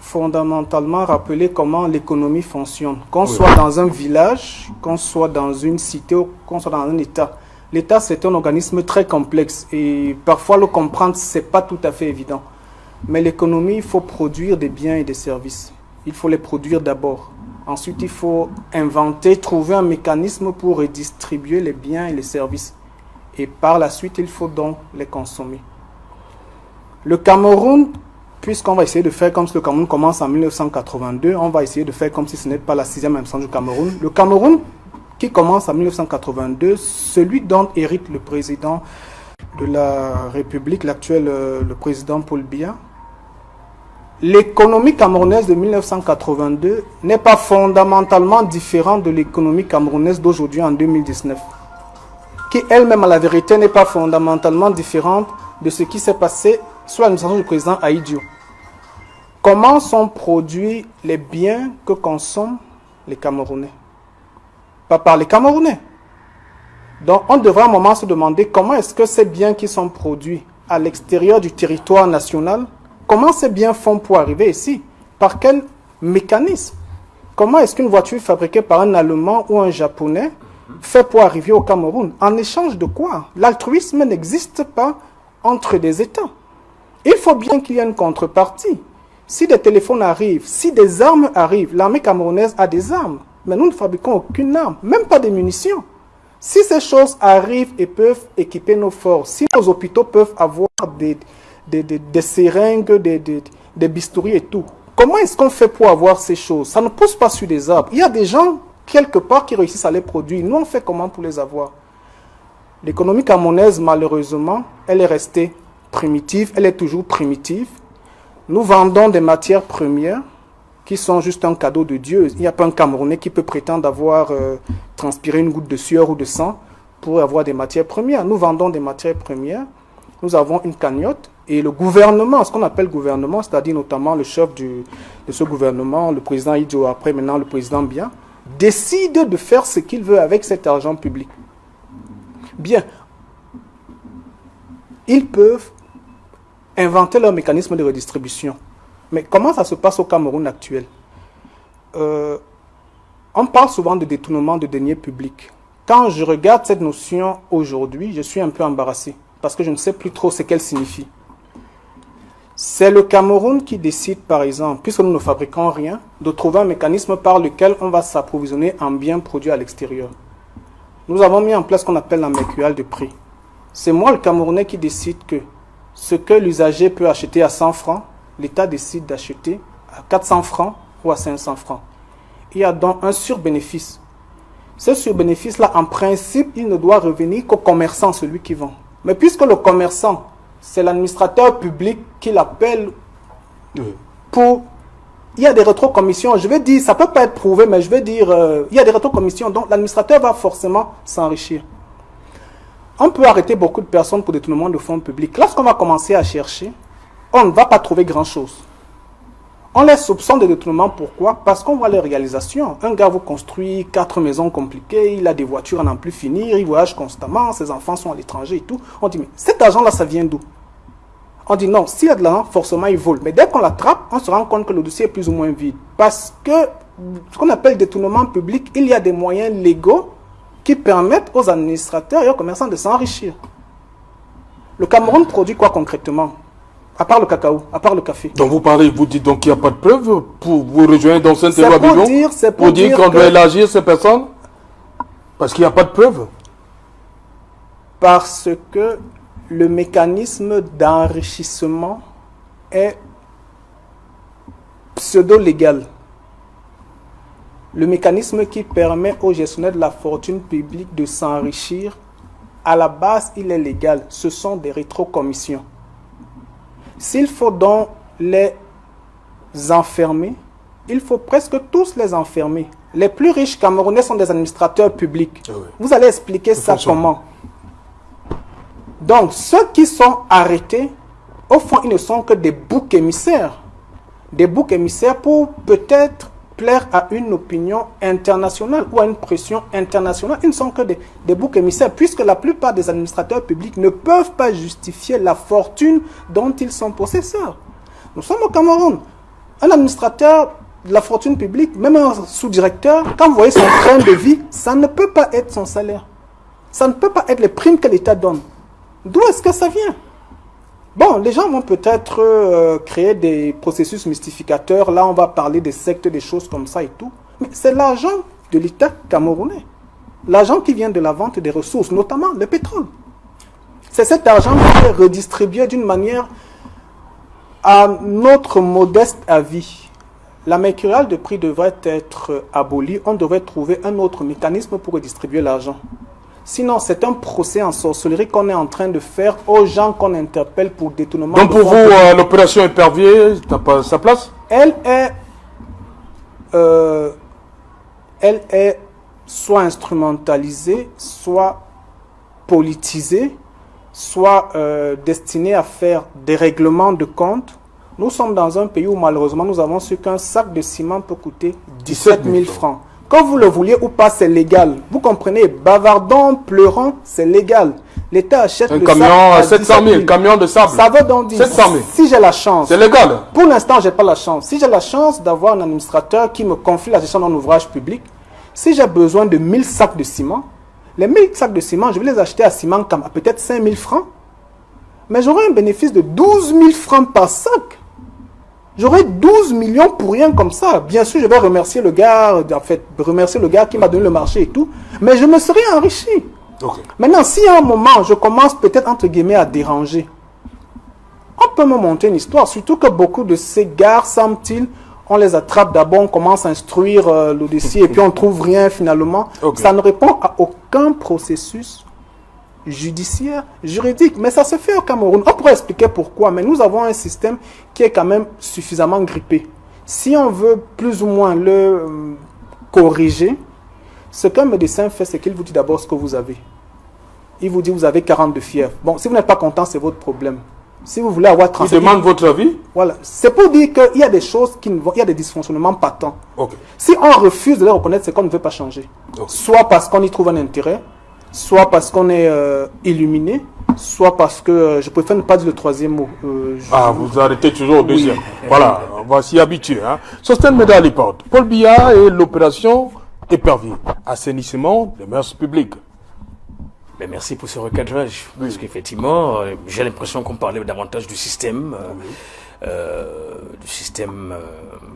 fondamentalement rappeler comment l'économie fonctionne. Qu'on soit dans un village, qu'on soit dans une cité, ou qu'on soit dans un État. L'État, c'est un organisme très complexe et parfois le comprendre, ce n'est pas tout à fait évident. Mais l'économie, il faut produire des biens et des services. Il faut les produire d'abord. Ensuite, il faut inventer, trouver un mécanisme pour redistribuer les biens et les services. Et par la suite, il faut donc les consommer. Le Cameroun, puisqu'on va essayer de faire comme si le Cameroun commence en 1982, on va essayer de faire comme si ce n'est pas la 6e indépendance du Cameroun. Le Cameroun, qui commence en 1982, celui dont hérite le président de la République, l'actuel le président Paul Biya, l'économie camerounaise de 1982 n'est pas fondamentalement différente de l'économie camerounaise d'aujourd'hui en 2019, qui elle-même, à la vérité, n'est pas fondamentalement différente de ce qui s'est passé sous l'administration du président Ahidjo. Comment sont produits les biens que consomment les Camerounais? Pas par les Camerounais. Donc on devrait à un moment se demander comment est-ce que ces biens qui sont produits à l'extérieur du territoire national, comment ces biens font pour arriver ici? Par quel mécanisme? Comment est-ce qu'une voiture fabriquée par un Allemand ou un Japonais fait pour arriver au Cameroun? En échange de quoi? L'altruisme n'existe pas entre des États. Il faut bien qu'il y ait une contrepartie. Si des téléphones arrivent, si des armes arrivent, l'armée camerounaise a des armes, mais nous ne fabriquons aucune arme, même pas des munitions. Si ces choses arrivent et peuvent équiper nos forces, si nos hôpitaux peuvent avoir des seringues, des bistouris et tout, comment est-ce qu'on fait pour avoir ces choses? Ça ne pousse pas sur des arbres. Il y a des gens, quelque part, qui réussissent à les produire. Nous, on fait comment pour les avoir? L'économie camerounaise, malheureusement, elle est restée primitive, elle est toujours primitive. Nous vendons des matières premières qui sont juste un cadeau de Dieu. Il n'y a pas un Camerounais qui peut prétendre avoir transpiré une goutte de sueur ou de sang pour avoir des matières premières. Nous vendons des matières premières, nous avons une cagnotte et le gouvernement, ce qu'on appelle gouvernement, c'est-à-dire notamment le chef de ce gouvernement, le président Ahidjo, après maintenant le président Biya, décide de faire ce qu'il veut avec cet argent public. Bien, ils peuvent inventer leur mécanisme de redistribution. Mais comment ça se passe au Cameroun actuel? On parle souvent de détournement de deniers publics. Quand je regarde cette notion aujourd'hui, je suis un peu embarrassé parce que je ne sais plus trop ce qu'elle signifie. C'est le Cameroun qui décide, par exemple, puisque nous ne fabriquons rien, de trouver un mécanisme par lequel on va s'approvisionner en biens produits à l'extérieur. Nous avons mis en place ce qu'on appelle la mercuriale de prix. C'est moi, le Camerounais, qui décide que ce que l'usager peut acheter à 100 francs, l'État décide d'acheter à 400 francs ou à 500 francs. Il y a donc un surbénéfice. Ce surbénéfice-là, en principe, il ne doit revenir qu'au commerçant, celui qui vend. Mais puisque le commerçant, c'est l'administrateur public qui l'appelle pour... Il y a des rétrocommissions, je vais dire, ça ne peut pas être prouvé, mais je vais dire, il y a des rétrocommissions, donc l'administrateur va forcément s'enrichir. On peut arrêter beaucoup de personnes pour détournement de fonds publics. Lorsqu'on va commencer à chercher, on ne va pas trouver grand-chose. On les soupçonne de détournement, pourquoi? Parce qu'on voit les réalisations. Un gars vous construit 4 maisons compliquées, il a des voitures à n'en plus finir, il voyage constamment, ses enfants sont à l'étranger et tout. On dit, mais cet argent-là, ça vient d'où? On dit non, s'il y a de l'argent, forcément il vole. Mais dès qu'on l'attrape, on se rend compte que le dossier est plus ou moins vide. Parce que ce qu'on appelle détournement public, il y a des moyens légaux qui permettent aux administrateurs et aux commerçants de s'enrichir. Le Cameroun produit quoi concrètement? À part le cacao, à part le café. Donc vous dites donc qu'il n'y a pas de preuves pour vous rejoindre dans cette loi C'est pour dire qu'on doit élargir ces personnes? Parce qu'il n'y a pas de preuves? Parce que le mécanisme d'enrichissement est pseudo-légal. Le mécanisme qui permet aux gestionnaires de la fortune publique de s'enrichir, à la base, il est légal. Ce sont des rétrocommissions. S'il faut donc les enfermer, il faut presque tous les enfermer. Les plus riches Camerounais sont des administrateurs publics. Oui. Vous allez expliquer ça comment? Donc, ceux qui sont arrêtés, au fond, ils ne sont que des boucs émissaires. Des boucs émissaires pour peut-être plaire à une opinion internationale ou à une pression internationale. Ils ne sont que des boucs émissaires, puisque la plupart des administrateurs publics ne peuvent pas justifier la fortune dont ils sont possesseurs. Nous sommes au Cameroun. Un administrateur de la fortune publique, même un sous-directeur, quand vous voyez son train de vie, ça ne peut pas être son salaire. Ça ne peut pas être les primes que l'État donne. D'où est-ce que ça vient? Bon, les gens vont peut-être créer des processus mystificateurs. Là, on va parler des sectes, des choses comme ça et tout. Mais c'est l'argent de l'État camerounais. L'argent qui vient de la vente des ressources, notamment le pétrole. C'est cet argent qui est redistribué d'une manière à notre modeste avis. La mercuriale de prix devrait être abolie. On devrait trouver un autre mécanisme pour redistribuer l'argent. Sinon, c'est un procès en sorcellerie qu'on est en train de faire aux gens qu'on interpelle pour détournement. Donc pour vous, l'opération Épervier n'a pas sa place? Elle est soit instrumentalisée, soit politisée, soit destinée à faire des règlements de compte. Nous sommes dans un pays où malheureusement nous avons su qu'un sac de ciment peut coûter 17 000 francs. Quand vous le vouliez ou pas, c'est légal. Vous comprenez, bavardons, pleurons, c'est légal. L'État achète un camion à 700 000, camion de sable. Ça veut donc dire, 700 000. Si j'ai la chance, c'est légal. Pour l'instant, je n'ai pas la chance. Si j'ai la chance d'avoir un administrateur qui me confie la gestion d'un ouvrage public, si j'ai besoin de 1000 sacs de ciment, les 1000 sacs de ciment, je vais les acheter à Ciment Cam à peut-être 5 000 francs. Mais j'aurai un bénéfice de 12 000 francs par sac. J'aurai 12 millions pour rien comme ça. Bien sûr, je vais remercier le gars, qui m'a donné le marché et tout. Mais je me serai enrichi. Okay. Maintenant, si à un moment, je commence peut-être, entre guillemets, à déranger, on peut me monter une histoire. Surtout que beaucoup de ces gars, semble-t-il, on les attrape d'abord, on commence à instruire le dossier et puis on ne trouve rien finalement. Okay. Ça ne répond à aucun processus judiciaire, juridique. Mais ça se fait au Cameroun. On pourrait expliquer pourquoi, mais nous avons un système qui est quand même suffisamment grippé. Si on veut plus ou moins le corriger, ce qu'un médecin fait, c'est qu'il vous dit d'abord ce que vous avez. Il vous dit vous avez 40 de fièvre. Bon, si vous n'êtes pas content, c'est votre problème. Si vous voulez avoir 37... Il demande votre avis? Voilà. C'est pour dire qu'il y a des choses qui ne vont... Il y a des dysfonctionnements patents. Okay. Si on refuse de les reconnaître, c'est qu'on ne veut pas changer. Okay. Soit parce qu'on y trouve un intérêt, soit parce qu'on est illuminé, soit parce que je préfère ne pas dire le troisième mot. Vous arrêtez toujours au deuxième. Oui. Voilà, on va s'y habituer. Sosten Medali porte Paul Biya et l'opération Épervier. Assainissement des mœurs publiques. Mais merci pour ce recadrage. Oui. Parce qu'effectivement, j'ai l'impression qu'on parlait davantage du système,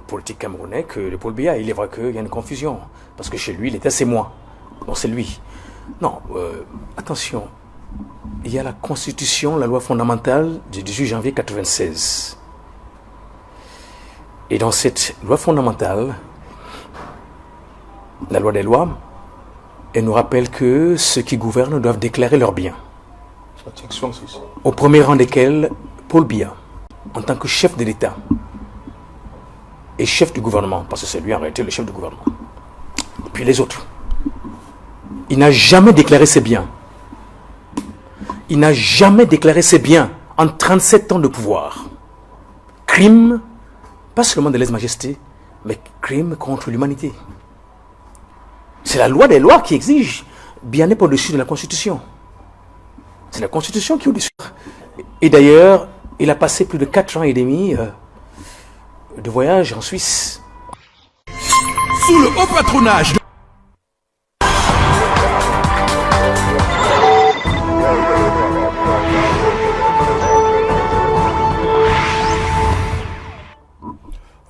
politique camerounais que de Paul Biya. Il est vrai qu'il y a une confusion. Parce que chez lui, l'État, c'est moi. Bon, c'est lui. Non, attention, il y a la Constitution, la loi fondamentale du 18 janvier 1996. Et dans cette loi fondamentale, la loi des lois, elle nous rappelle que ceux qui gouvernent doivent déclarer leurs biens. Au premier rang desquels, Paul Biya, en tant que chef de l'État et chef du gouvernement, parce que c'est lui en réalité le chef du gouvernement, et puis les autres. Il n'a jamais déclaré ses biens. Il n'a jamais déclaré ses biens en 37 ans de pouvoir. Crime, pas seulement de lèse-majesté, mais crime contre l'humanité. C'est la loi des lois qui exige bien être au-dessus de la Constitution. C'est la Constitution qui est au-dessus. Et d'ailleurs, il a passé plus de 4 ans et demi de voyage en Suisse. Sous le haut patronage de...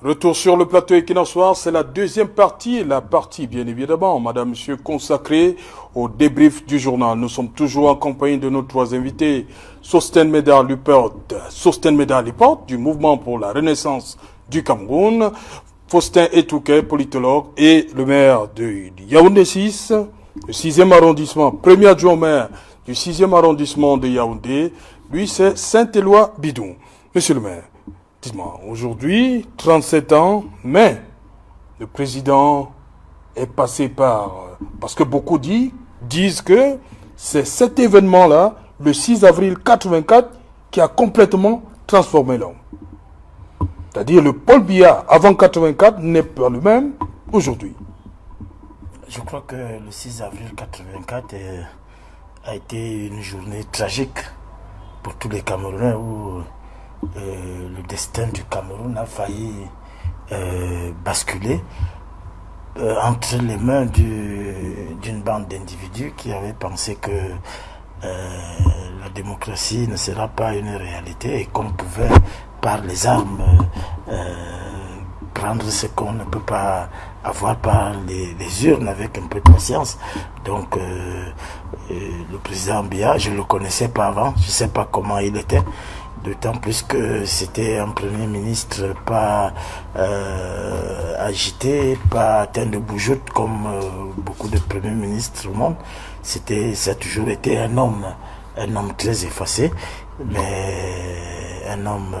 Retour retour sur le plateau équinoxoir, c'est la deuxième partie, la partie bien évidemment, madame, monsieur, consacrée au débrief du journal. Nous sommes toujours en compagnie de nos trois invités, Sosten Medar Lippert du mouvement pour la renaissance du Cameroun, Faustin Etouké, politologue, et le maire de Yaoundé 6, le 6e arrondissement, premier adjoint au maire du 6e arrondissement de Yaoundé, lui c'est Saint-Éloi Bidou. Monsieur le maire, dites-moi, aujourd'hui, 37 ans, mais le président est passé parce que beaucoup disent que c'est cet événement-là, le 6 avril 84, qui a complètement transformé l'homme. C'est-à-dire le Paul Biya avant 84 n'est pas le même aujourd'hui. Je crois que le 6 avril 84 a été une journée tragique pour tous les Camerounais où le destin du Cameroun a failli basculer entre les mains d'une bande d'individus qui avaient pensé que la démocratie ne sera pas une réalité et qu'on pouvait par les armes prendre ce qu'on ne peut pas avoir par les urnes avec un peu de patience. Donc le président Biya, je ne le connaissais pas avant, je ne sais pas comment il était, d'autant plus que c'était un premier ministre pas agité, pas atteint de bougeotte comme beaucoup de premiers ministres au monde. Ça a toujours été un homme très effacé, mais un homme,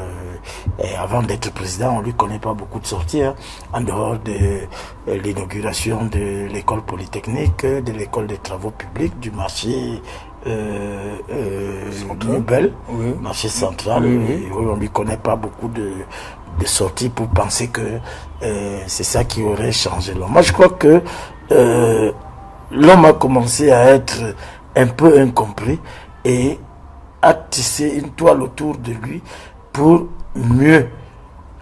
et avant d'être président, on ne lui connaît pas beaucoup de sorties, hein, en dehors de l'inauguration de l'école polytechnique, de l'école des travaux publics, du marché Nobel, oui. Marché central, oui. On ne lui connaît pas beaucoup de sorties pour penser que c'est ça qui aurait changé l'homme. Moi je crois que l'homme a commencé à être un peu incompris et a tissé une toile autour de lui pour mieux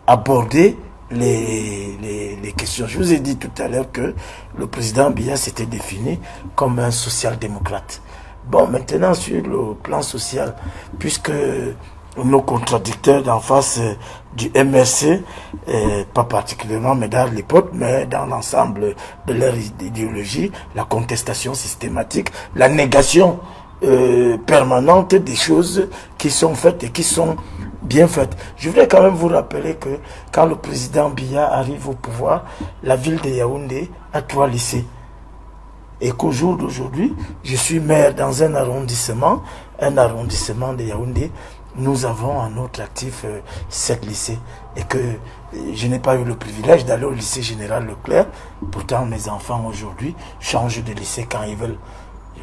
aborder les questions. Je vous ai dit tout à l'heure que le président Biya s'était défini comme un social-démocrate. Bon, maintenant sur le plan social, puisque nos contradicteurs d'en face du MRC, pas particulièrement Medar Lippert, mais dans l'ensemble de leur idéologie, la contestation systématique, la négation permanente des choses qui sont faites et qui sont bien faites. Je voudrais quand même vous rappeler que quand le président Biya arrive au pouvoir, la ville de Yaoundé a 3 lycées. Et qu'au jour d'aujourd'hui, je suis maire dans un arrondissement de Yaoundé. Nous avons en notre actif 7 lycées. Et que je n'ai pas eu le privilège d'aller au lycée général Leclerc. Pourtant, mes enfants aujourd'hui changent de lycée quand ils veulent.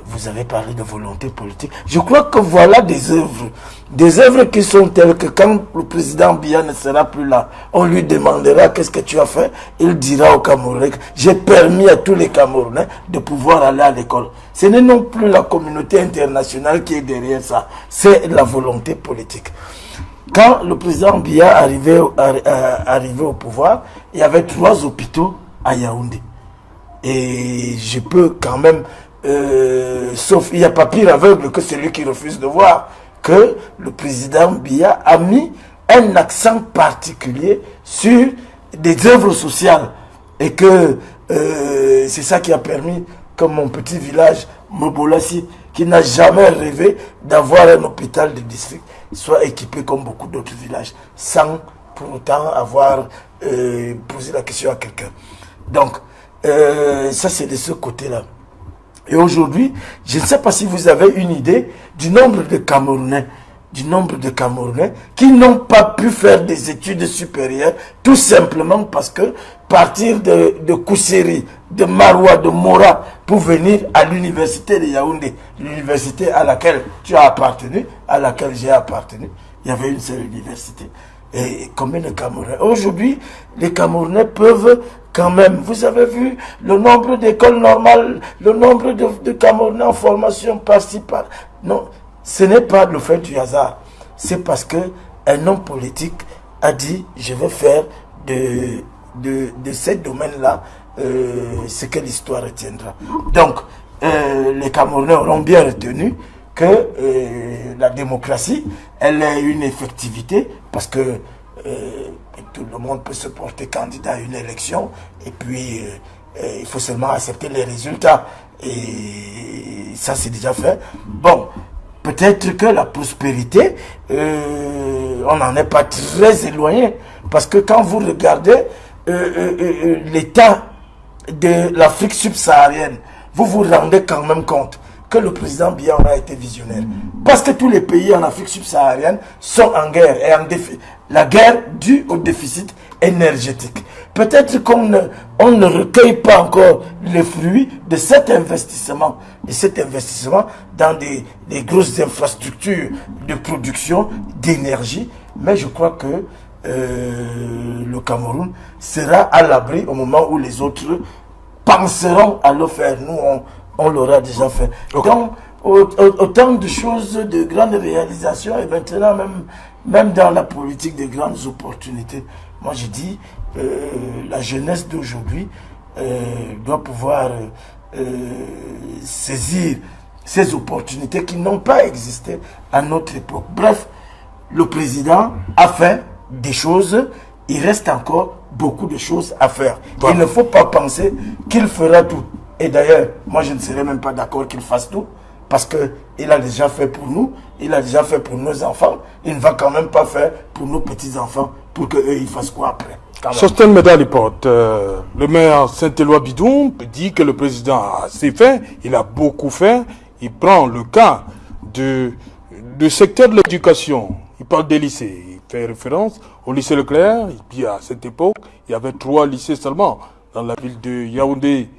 Vous avez parlé de volonté politique. Je crois que voilà des œuvres qui sont telles que quand le président Biya ne sera plus là, on lui demandera qu'est-ce que tu as fait. Il dira aux Camerounais, j'ai permis à tous les Camerounais de pouvoir aller à l'école. Ce n'est non plus la communauté internationale qui est derrière ça, c'est la volonté politique. Quand le président Biya arrivait au pouvoir, il y avait 3 hôpitaux à Yaoundé. Et je peux quand même... sauf il n'y a pas pire aveugle que celui qui refuse de voir que le président Biya a mis un accent particulier sur des œuvres sociales et que c'est ça qui a permis que mon petit village Mobolassi, qui n'a jamais rêvé d'avoir un hôpital de district, soit équipé comme beaucoup d'autres villages sans pour autant avoir posé la question à quelqu'un. Donc ça c'est de ce côté-là. Et aujourd'hui, je ne sais pas si vous avez une idée du nombre de Camerounais qui n'ont pas pu faire des études supérieures, tout simplement parce que partir de Kousseri, de Maroua, de Mora, pour venir à l'université de Yaoundé, l'université à laquelle tu as appartenu, à laquelle j'ai appartenu, il y avait une seule université. Et combien de Camerounais? Aujourd'hui, les Camerounais peuvent quand même, vous avez vu le nombre d'écoles normales, le nombre de Camerounais en formation par-ci, par... Non, ce n'est pas le fait du hasard. C'est parce qu'un homme politique a dit, je vais faire de ces domaines-là ce que l'histoire retiendra. Donc, les Camerounais auront bien retenu que la démocratie, elle a une effectivité parce que et tout le monde peut se porter candidat à une élection, et puis il faut seulement accepter les résultats. Et ça, c'est déjà fait. Bon, peut-être que la prospérité, on n'en est pas très éloigné, parce que quand vous regardez l'état de l'Afrique subsaharienne, vous vous rendez quand même compte que le président Biya a été visionnaire. Parce que tous les pays en Afrique subsaharienne sont en guerre, et en la guerre due au déficit énergétique. Peut-être qu'on ne recueille pas encore les fruits de cet investissement, dans des grosses infrastructures de production d'énergie, mais je crois que le Cameroun sera à l'abri au moment où les autres penseront à le faire. Nous, on l'aura déjà fait. Okay. Donc, autant de choses, de grandes réalisations, et maintenant même dans la politique, de grandes opportunités. Moi, je dis, la jeunesse d'aujourd'hui doit pouvoir saisir ces opportunités qui n'ont pas existé à notre époque. Bref, le président a fait des choses, il reste encore beaucoup de choses à faire. Il ne faut pas penser qu'il fera tout. Et d'ailleurs, moi je ne serais même pas d'accord qu'il fasse tout, parce qu'il a déjà fait pour nous, il a déjà fait pour nos enfants, il ne va quand même pas faire pour nos petits-enfants, pour qu'eux ils fassent quoi après. Sosten Medaliport, le maire Saint-Éloi Bidoum dit que le président a assez fait, il a beaucoup fait, il prend le cas du secteur de l'éducation, il parle des lycées, il fait référence au lycée Leclerc, et puis à cette époque, il y avait 3 lycées seulement dans la ville de Yaoundé.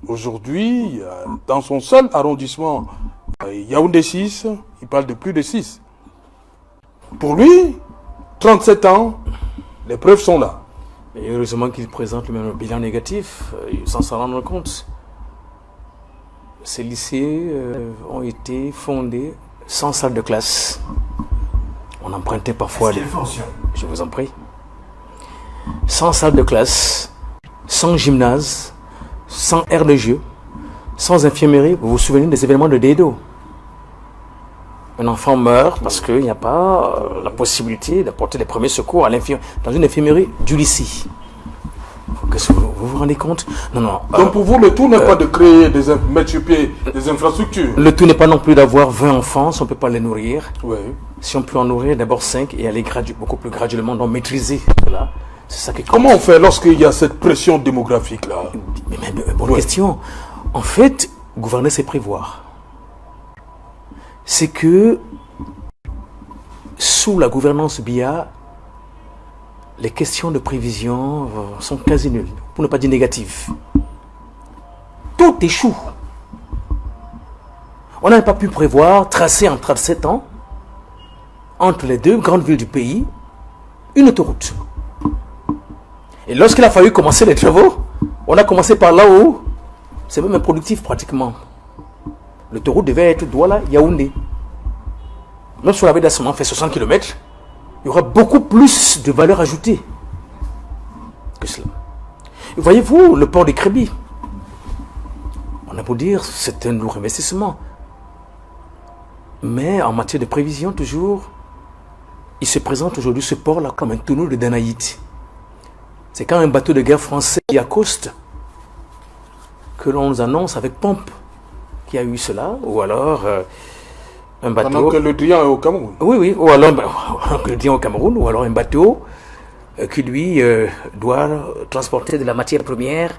Aujourd'hui, dans son seul arrondissement, Yaoundé 6, il parle de plus de 6. Pour lui, 37 ans, les preuves sont là. Mais heureusement qu'il présente le même bilan négatif, sans s'en rendre compte. Ces lycées ont été fondés sans salle de classe. On empruntait parfois... Je vous en prie. Sans salle de classe, sans gymnase, sans aire de jeu, sans infirmerie. Vous vous souvenez des événements de Dedo? Un enfant meurt parce qu'il n'y a pas la possibilité d'apporter les premiers secours dans une infirmerie du lycée. Vous vous rendez compte? Non. Donc pour vous, le tout n'est pas de créer, mettre sur pied des infrastructures. Le tout n'est pas non plus d'avoir 20 enfants si on ne peut pas les nourrir. Oui. Si on peut en nourrir d'abord 5 et aller beaucoup plus graduellement, donc maîtriser cela. C'est ça qui compte. Comment on fait lorsqu'il y a cette pression démographique là? Mais bonne question. En fait, gouverner, c'est prévoir. C'est que sous la gouvernance Biya, les questions de prévision sont quasi nulles, pour ne pas dire négatives. Tout échoue. On n'a pas pu prévoir, tracer en 37 ans, entre les 2 grandes villes du pays, une autoroute. Et lorsqu'il a fallu commencer les travaux, on a commencé par là où c'est même improductif pratiquement. L'autoroute devait être Douala-Yaoundé. Même si on avait d'assement fait 60 km, il y aura beaucoup plus de valeur ajoutée que cela. Et voyez-vous, le port de Crébi, on a beau dire c'est un lourd investissement. Mais en matière de prévision, toujours, il se présente aujourd'hui ce port-là comme un tonneau de Danaït. C'est quand un bateau de guerre français qui accoste que l'on nous annonce avec pompe qu'il y a eu cela, ou alors un bateau... Pendant que le client est au Cameroun. Oui, ou alors que le client au Cameroun, ou alors un bateau qui lui doit transporter de la matière première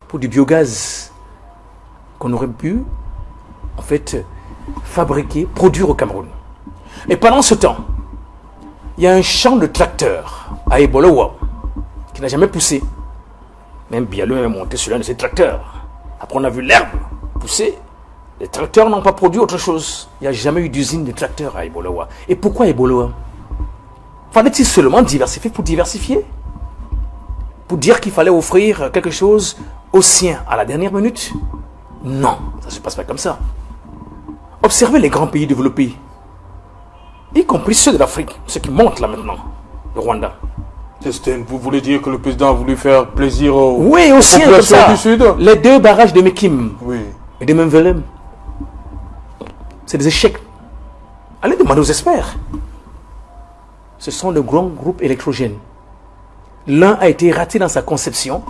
pour du biogaz qu'on aurait pu en fait fabriquer, produire au Cameroun. Et pendant ce temps, il y a un champ de tracteurs à Ebolowa qui n'a jamais poussé. Même Bialou est monté sur l'un de ces tracteurs. Après, on a vu l'herbe pousser. Les tracteurs n'ont pas produit autre chose. Il n'y a jamais eu d'usine de tracteurs à Ebolowa. Et pourquoi Ebolowa? Fallait-il seulement diversifier pour diversifier? Pour dire qu'il fallait offrir quelque chose aux siens à la dernière minute? Non, ça ne se passe pas comme ça. Observez les grands pays développés, y compris ceux de l'Afrique, ceux qui montent là maintenant, le Rwanda. Vous voulez dire que le président a voulu faire plaisir aux siens comme ça. Du Sud? Les 2 barrages de Mekim et de Memvelem, c'est des échecs. Allez demander aux experts. Ce sont de grands groupes électrogènes L'un a été raté dans sa conception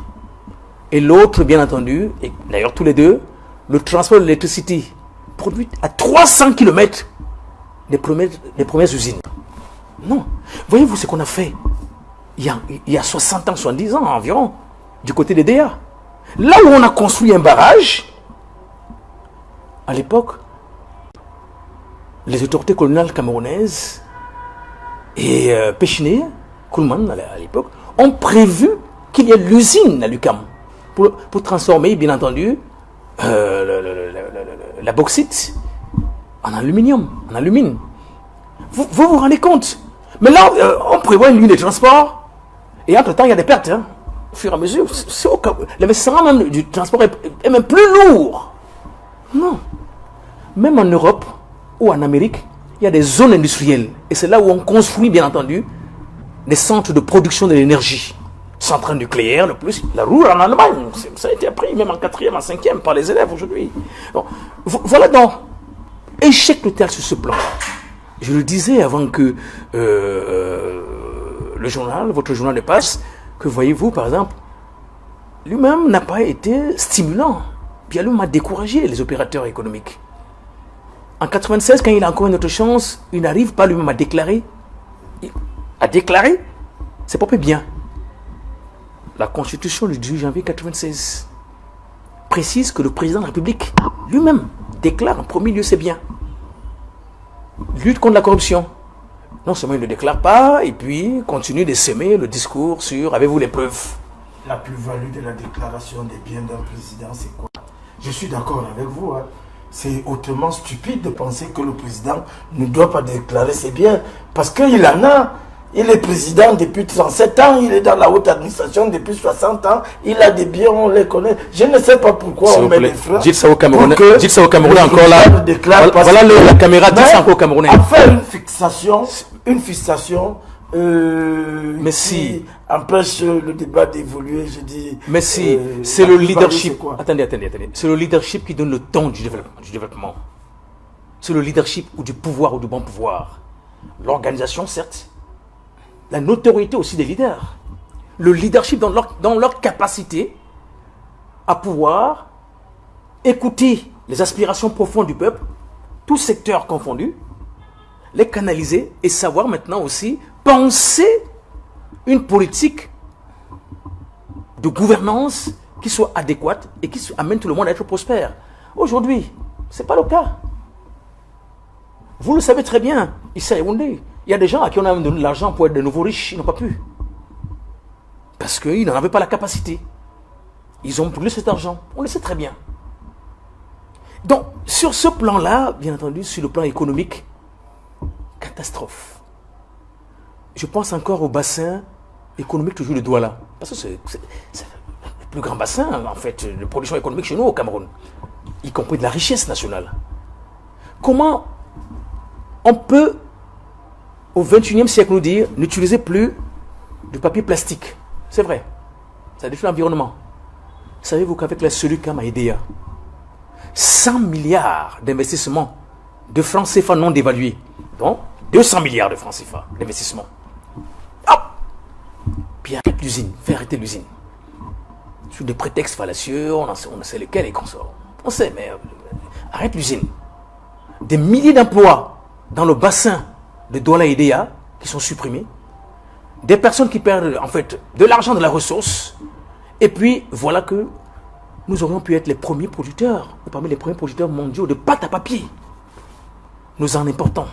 et l'autre, bien entendu, et d'ailleurs tous les deux, le transport de l'électricité produit à 300 km des premières usines. Non. Voyez-vous ce qu'on a fait il y a 60 ans, 70 ans environ, du côté des DA. Là où on a construit un barrage, à l'époque, les autorités coloniales camerounaises et Péchiné, Koulman à l'époque, ont prévu qu'il y ait l'usine à l'UQAM pour transformer, bien entendu, la bauxite en aluminium, en alumine. Vous vous rendez compte? Mais là, on prévoit une ligne de transport et entre-temps, il y a des pertes. Hein, au fur et à mesure, l'investissement même du transport est même plus lourd. Non. Même en Europe ou en Amérique, il y a des zones industrielles. Et c'est là où on construit, bien entendu, des centres de production de l'énergie. Centrale nucléaire, le plus, la Ruhr en Allemagne. Ça a été appris même en 4e, en 5e par les élèves aujourd'hui. Bon, voilà donc échec total sur ce plan. Je le disais avant que le journal, votre journal ne passe, que voyez-vous, par exemple, lui-même n'a pas été stimulant. Puis lui-même a découragé les opérateurs économiques. En 96, quand il a encore une autre chance, il n'arrive pas lui-même à déclarer. À déclarer ses propres biens. La Constitution du 18 janvier 96 précise que le président de la République lui-même déclare en premier lieu ses biens. Lutte contre la corruption. Non seulement il ne le déclare pas, et puis continue de semer le discours sur « avez-vous les preuves ?» La plus-value de la déclaration des biens d'un président, c'est quoi? Je suis d'accord avec vous. Hein. C'est hautement stupide de penser que le président ne doit pas déclarer ses biens. Parce qu'il en a. Il est président depuis 37 ans, il est dans la haute administration depuis 60 ans, il a des biens, on les connaît. Je ne sais pas pourquoi on met des freins. Dites ça au Camerounais, encore là. Voilà la caméra, dites ça encore au Camerounais. À faire une fixation mais si empêche le débat d'évoluer, je dis. Mais si, c'est le leadership. Attendez. C'est le leadership qui donne le ton du développement. C'est le leadership ou du pouvoir ou du bon pouvoir. L'organisation, certes. La notoriété aussi des leaders. Le leadership dans leur capacité à pouvoir écouter les aspirations profondes du peuple, tous secteurs confondus, les canaliser et savoir maintenant aussi penser une politique de gouvernance qui soit adéquate et qui amène tout le monde à être prospère. Aujourd'hui, ce n'est pas le cas. Vous le savez très bien, ici à Yaoundé, il y a des gens à qui on a donné de l'argent pour être de nouveaux riches, ils n'ont pas pu. Parce qu'ils n'en avaient pas la capacité. Ils ont brûlé cet argent, on le sait très bien. Donc, sur ce plan-là, bien entendu, sur le plan économique, catastrophe. Je pense encore au bassin économique toujours de Douala. Parce que c'est le plus grand bassin, en fait, de production économique chez nous au Cameroun. Y compris de la richesse nationale. Comment on peut, au XXIe siècle, nous dire n'utilisez plus de papier plastique? C'est vrai. Ça détruit l'environnement. Savez-vous qu'avec la SELUCAM à EDEA, 100 milliards d'investissements de francs CFA non dévalués, donc 200 milliards de francs CFA d'investissement. Hop! Puis arrête l'usine, fais arrêter l'usine. Sous des prétextes fallacieux, on sait lesquels et qu'on sort. On sait, mais arrête l'usine. Des milliers d'emplois dans le bassin de Douala et EDEA qui sont supprimés. Des personnes qui perdent en fait de l'argent, de la ressource. Et puis voilà que nous aurions pu être les premiers producteurs, ou parmi les premiers producteurs mondiaux de pâte à papier. Nous en importons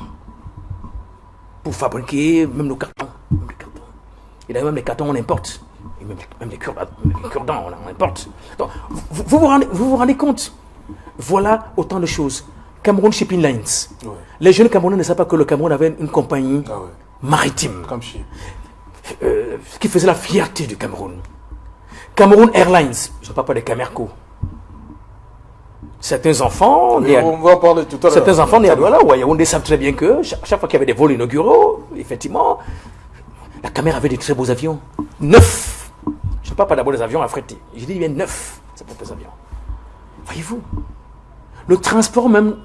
pour fabriquer même nos cartons. Et d'ailleurs même les cartons on importe. Et même les cure-dents on importe. Donc, vous vous rendez compte? Voilà autant de choses. Cameroun Shipping Lines. Ouais. Les jeunes Camerounais ne savent pas que le Cameroun avait une compagnie maritime qui faisait la fierté du Cameroun. Cameroun Airlines, je ne parle pas des Camerco. Certains enfants nés à Douala ou à Yaoundé savent très bien que chaque fois qu'il y avait des vols inauguraux, effectivement, la Camer avait des très beaux avions. 9. Je ne parle pas d'abord des avions affrétés. Je dis bien 9, ces propres avions. Voyez-vous, le transport même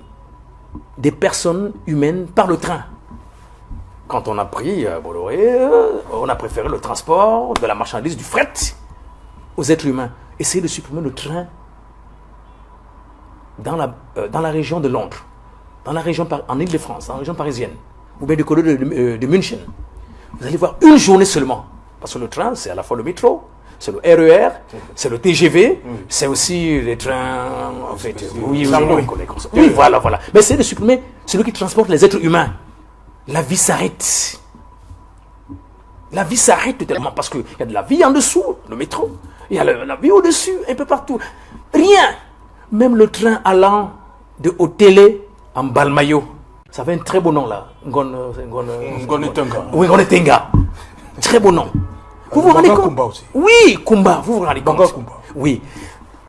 des personnes humaines par le train. quand on a pris Bolloré, on a préféré le transport de la marchandise, du fret aux êtres humains. Essayer de supprimer le train dans la région de Londres, dans la région en Île-de-France, dans la région parisienne, ou bien du côté de München. Vous allez voir une journée seulement. Parce que le train, c'est à la fois le métro, c'est le RER, c'est le TGV, c'est aussi les trains, en fait. Oui, voilà. Mais c'est de supprimer celui qui transporte les êtres humains. La vie s'arrête. La vie s'arrête tellement parce qu'il y a de la vie en dessous, le métro. Il y a la vie au-dessus, un peu partout. Rien. Même le train allant de Otélé en Balmayo. Ça avait un très beau nom là. Ngonetenga. Oui, Ngonetenga. Très beau nom. Vous vous rendez compte? Kumba aussi. Oui, Kumba, vous vous rendez compte? Kumba. Oui.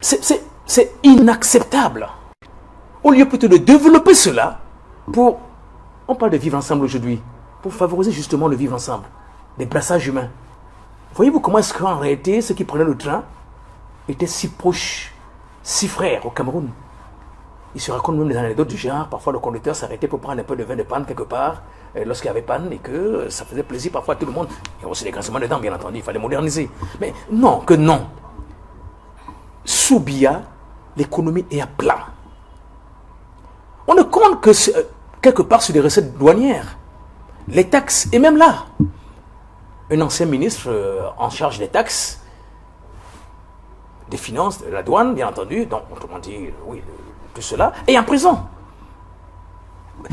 C'est inacceptable. Au lieu plutôt de développer cela pour... On parle de vivre ensemble aujourd'hui. Pour favoriser justement le vivre ensemble. Des brassages humains. Voyez-vous comment est-ce qu'en réalité, ceux qui prenaient le train étaient si proches, si frères au Cameroun. Ils se racontent même des anecdotes du genre. Parfois, le conducteur s'arrêtait pour prendre un peu de vin de panne quelque part, lorsqu'il y avait panne, et que ça faisait plaisir parfois à tout le monde. Il y a aussi des grincements de dents, bien entendu. Il fallait moderniser. Mais non, que non. Sous Biya, l'économie est à plat. On ne compte que quelque part sur les recettes douanières, les taxes, et même là, un ancien ministre en charge des taxes, des finances, de la douane, bien entendu, donc autrement dit, oui, tout cela, est en prison.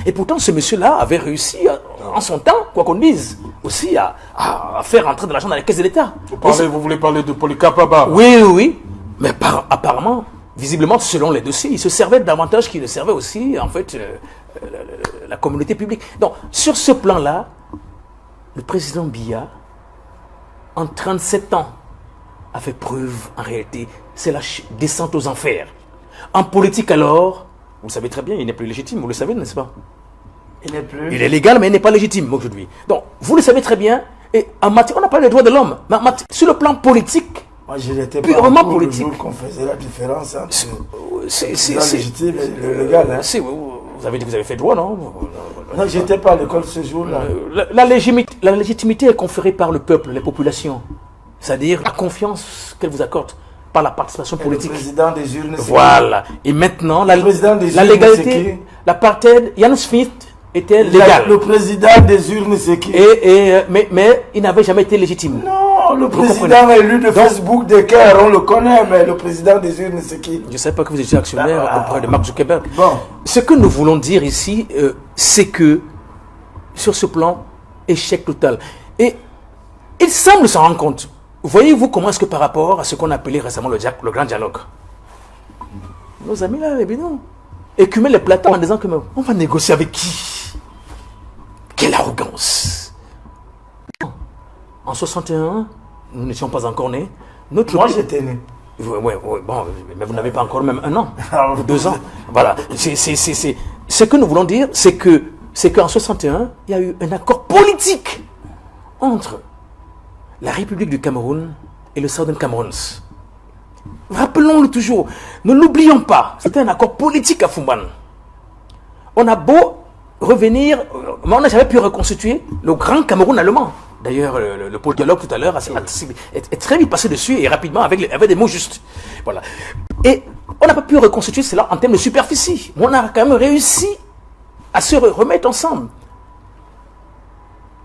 Et pourtant, ce monsieur-là avait réussi, en son temps, quoi qu'on dise, aussi à faire entrer de l'argent dans les caisses de l'État. Vous voulez parler de Polycarpe Abba? Oui. Mais apparemment, visiblement, selon les dossiers, il se servait davantage qu'il ne servait aussi, en fait, la communauté publique. Donc, sur ce plan-là, le président Biya, en 37 ans, a fait preuve, en réalité, c'est la descente aux enfers. En politique, alors, vous savez très bien, il n'est plus légitime, vous le savez, n'est-ce pas? Il n'est plus. Il est légal, mais il n'est pas légitime aujourd'hui. Donc, vous le savez très bien, et en matière, on n'a pas les droits de l'homme, mais sur le plan politique, Moi, je n'étais purement pas politique, le jour qu'on faisait la différence entre c'est le légitime et le légal. Hein. Vous avez dit que vous avez fait droit, non? Non, j'étais pas à l'école ce jour-là. La légitimité est conférée par le peuple, les populations. C'est-à-dire la confiance qu'elle vous accorde par la participation politique. Le président des urnes. Voilà. Et maintenant, la urnes, légalité, l'apartheid, Ian Smith était légal. Le président des urnes, c'est qui? Mais il n'avait jamais été légitime. Non, le président élu de Facebook de Caire, on le connaît, mais le président des urnes, c'est qui? Je ne sais pas que vous étiez actionnaire auprès de Mark Zuckerberg. Bon. Ce que nous voulons dire ici, c'est que sur ce plan, échec total. Et il semble s'en rendre compte. Voyez-vous comment est-ce que par rapport à ce qu'on a appelé récemment le grand dialogue, nos amis là, évidemment, écumaient les plateaux en disant que on va négocier avec qui? Quelle arrogance! En 61, nous n'étions pas encore nés. Moi, j'étais né. Oui, bon, mais vous n'avez pas encore même 1 an, ou 2 ans. Voilà. Ce que nous voulons dire, c'est qu'en 61, il y a eu un accord politique entre la République du Cameroun et le Southern Cameroons. Rappelons-le toujours, ne l'oublions pas, c'était un accord politique à Fumban. On a beau revenir, mais on n'a jamais pu reconstituer le grand Cameroun allemand. D'ailleurs, le politologue tout à l'heure est très vite passé dessus et rapidement avec des mots justes. Voilà. Et on n'a pas pu reconstituer cela en termes de superficie. Mais on a quand même réussi à se remettre ensemble.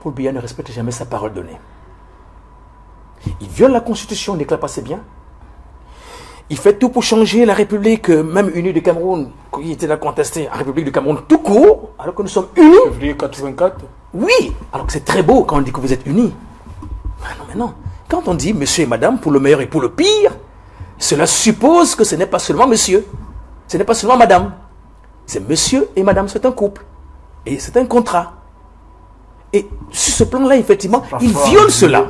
Paul Biya ne respecte jamais sa parole donnée. Il viole la Constitution, il déclare pas ses biens. Il fait tout pour changer la République, même unie du Cameroun, qui était là contestée, en République du Cameroun tout court, alors que nous sommes unis. Février 84. Oui, alors que c'est très beau quand on dit que vous êtes unis. Mais non. Quand on dit monsieur et madame, pour le meilleur et pour le pire, cela suppose que ce n'est pas seulement monsieur, ce n'est pas seulement madame. C'est monsieur et madame, c'est un couple. Et c'est un contrat. Et sur ce plan-là, effectivement, il viole cela.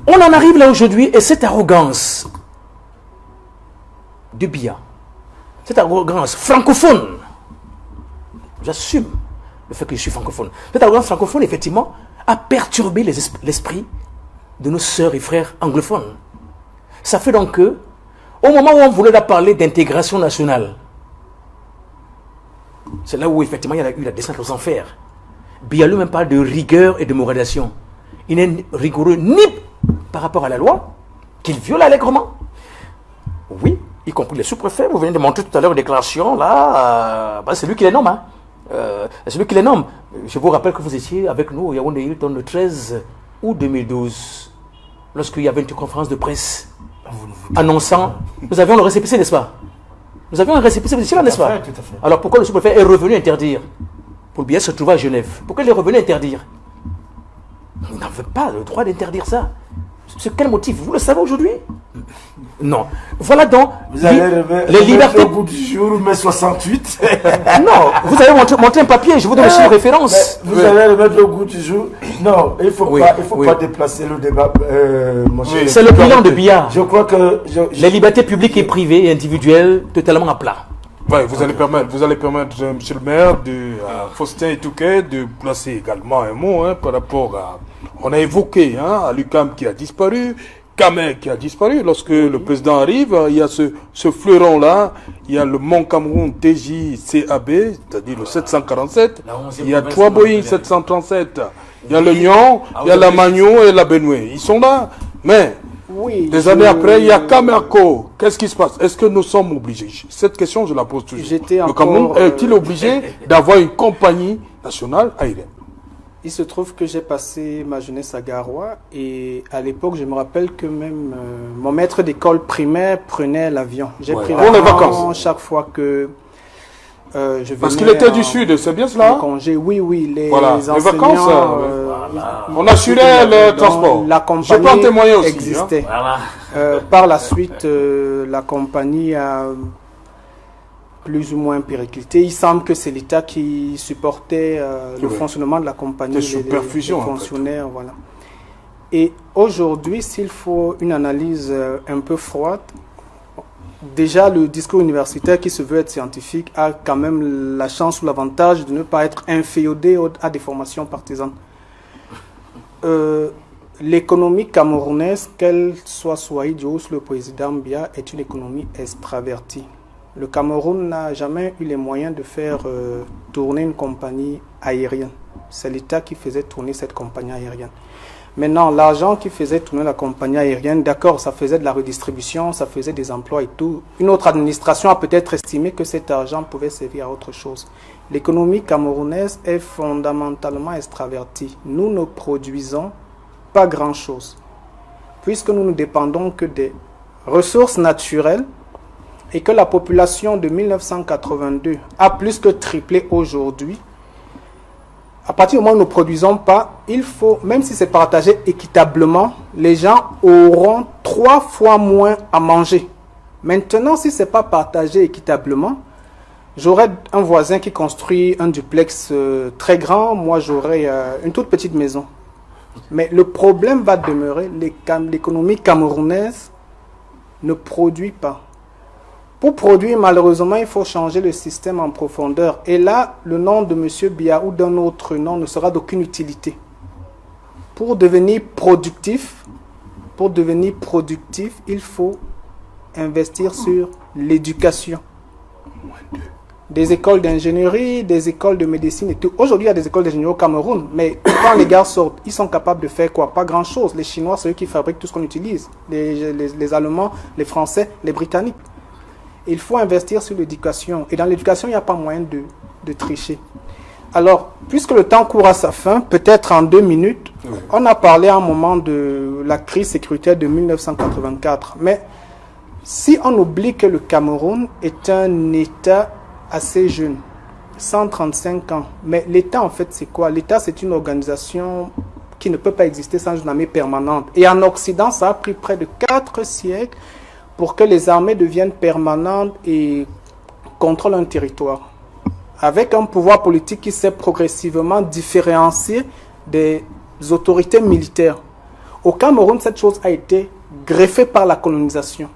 On en arrive là aujourd'hui, et cette arrogance de Biya, cette arrogance francophone, j'assume le fait que je suis francophone, cette arrogance francophone, effectivement, a perturbé l'esprit de nos sœurs et frères anglophones. Ça fait donc que, au moment où on voulait là parler d'intégration nationale, c'est là où effectivement il y a eu la descente aux enfers. Biya lui-même parle de rigueur et de moralisation. Il n'est rigoureux ni par rapport à la loi, qu'il viole allègrement. Oui, y compris les sous-préfets. Vous venez de montrer tout à l'heure une déclaration, là, c'est lui qui les nomme. Hein. C'est lui qui les nomme. Je vous rappelle que vous étiez avec nous au Yaoundé Hilton le 13 août 2012, lorsqu'il y avait une conférence de presse annonçant. Nous avions le récépissé, n'est-ce pas? Nous avions un récépissé, vous étiez là, n'est-ce pas? Tout à fait. Alors pourquoi le sous-préfet est revenu interdire? Pour bien se trouver à Genève. Pourquoi il est revenu interdire? Il n'avait pas le droit d'interdire ça. C'est quel motif? Vous le savez aujourd'hui? Non. Voilà donc Vous allez les libertés. Au bout du jour, mai 68. Non, vous avez montré un papier, je vous donne aussi une référence. Vous allez le mettre au goût du jour. Non, il ne faut pas déplacer le débat, mon cher. C'est le bilan de Biya. Je crois que... Les libertés publiques et privées et individuelles totalement à plat. Ouais, vous allez permettre, monsieur le maire, Faustin Etouké, de placer également un mot par rapport à... On a évoqué à l'UQAM qui a disparu, Kamel qui a disparu. Lorsque le président arrive, il y a ce fleuron-là, il y a le Mont Cameroun TJCAB, c'est-à-dire le 747, il y a 3 Boeing 737, il y a le Nyon, il y a la Magno et la Benoué. Ils sont là, mais... Oui, des années après, il y a Camerco. Qu'est-ce qui se passe? Est-ce que nous sommes obligés? Cette question, je la pose toujours. Le Cameroun est-il obligé d'avoir une compagnie nationale aérienne? Il se trouve que j'ai passé ma jeunesse à Garoua et à l'époque, je me rappelle que même mon maître d'école primaire prenait l'avion. J'ai pris pour les vacances chaque fois que je venais. Parce qu'il était du Sud, c'est bien cela? Congé, oui, les enseignants. Les vacances, on assurait le transport. La compagnie je peux en témoigner aussi. Existait. Par la suite, la compagnie a plus ou moins périclité. Il semble que c'est l'État qui supportait le fonctionnement de la compagnie, les fonctionnaires, voilà. Et aujourd'hui, s'il faut une analyse un peu froide, déjà le discours universitaire qui se veut être scientifique a quand même la chance ou l'avantage de ne pas être inféodé à des formations partisanes. L'économie camerounaise, qu'elle soit Swahili ou le président Biya, est une économie extravertie. Le Cameroun n'a jamais eu les moyens de faire tourner une compagnie aérienne. C'est l'État qui faisait tourner cette compagnie aérienne. Maintenant, l'argent qui faisait tourner la compagnie aérienne, d'accord, ça faisait de la redistribution, ça faisait des emplois et tout. Une autre administration a peut-être estimé que cet argent pouvait servir à autre chose. L'économie camerounaise est fondamentalement extravertie. Nous ne produisons pas grand-chose, puisque nous ne dépendons que des ressources naturelles et que la population de 1982 a plus que triplé aujourd'hui. À partir du moment où nous ne produisons pas, il faut, même si c'est partagé équitablement, les gens auront 3 fois moins à manger. Maintenant, si ce n'est pas partagé équitablement, j'aurai un voisin qui construit un duplex très grand, moi j'aurai une toute petite maison. Mais le problème va demeurer, l'économie camerounaise ne produit pas. Pour produire, malheureusement, il faut changer le système en profondeur. Et là, le nom de M. Biya ou d'un autre nom ne sera d'aucune utilité. Pour devenir productif, il faut investir sur l'éducation. Des écoles d'ingénierie, des écoles de médecine et tout. Aujourd'hui, il y a des écoles d'ingénierie au Cameroun, mais quand les gars sortent, ils sont capables de faire quoi? Pas grand-chose. Les Chinois, c'est eux qui fabriquent tout ce qu'on utilise. Les Allemands, les Français, les Britanniques. Il faut investir sur l'éducation. Et dans l'éducation, il n'y a pas moyen de tricher. Alors, puisque le temps court à sa fin, peut-être en 2 minutes, on a parlé à un moment de la crise sécuritaire de 1984. Mais si on oublie que le Cameroun est un État assez jeune, 135 ans, mais l'État en fait c'est quoi? L'État c'est une organisation qui ne peut pas exister sans une armée permanente. Et en Occident, ça a pris près de 4 siècles pour que les armées deviennent permanentes et contrôlent un territoire. Avec un pouvoir politique qui s'est progressivement différencié des autorités militaires. Au Cameroun, cette chose a été greffée par la colonisation.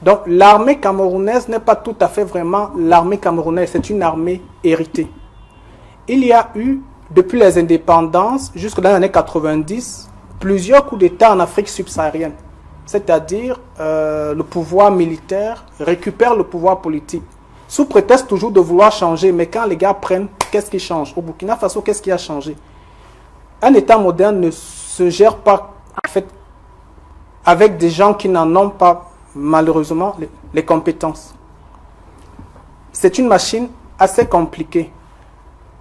Donc l'armée camerounaise n'est pas tout à fait vraiment l'armée camerounaise, c'est une armée héritée. Il y a eu, depuis les indépendances, jusqu'aux années 90, plusieurs coups d'État en Afrique subsaharienne. C'est-à-dire le pouvoir militaire récupère le pouvoir politique. sous prétexte toujours de vouloir changer. Mais quand les gars prennent, qu'est-ce qui change? Au Burkina Faso, qu'est-ce qui a changé? Un État moderne ne se gère pas en fait, avec des gens qui n'en ont pas, malheureusement, les compétences. C'est une machine assez compliquée.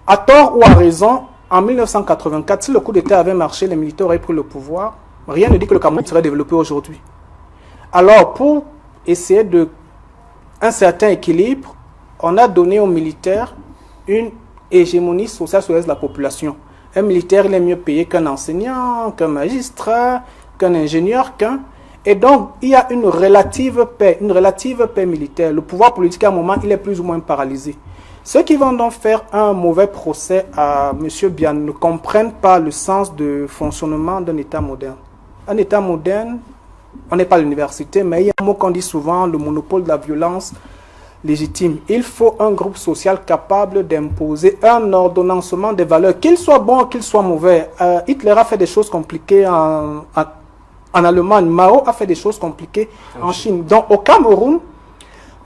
À tort ou à raison, en 1984, si le coup d'État avait marché, les militaires auraient pris le pouvoir, rien ne dit que le Cameroun serait développé aujourd'hui. Alors, pour essayer un certain équilibre, on a donné aux militaires une hégémonie sociale sur la population. Un militaire, il est mieux payé qu'un enseignant, qu'un magistrat, qu'un ingénieur, Et donc, il y a une relative paix militaire. Le pouvoir politique, à un moment, il est plus ou moins paralysé. Ceux qui vont donc faire un mauvais procès à M. Bian ne comprennent pas le sens de fonctionnement d'un État moderne. Un État moderne, on n'est pas à l'université, mais il y a un mot qu'on dit souvent, le monopole de la violence légitime. Il faut un groupe social capable d'imposer un ordonnancement des valeurs, qu'il soit bon, qu'il soit mauvais. Hitler a fait des choses compliquées en Allemagne, Mao a fait des choses compliquées en Chine. Donc au Cameroun,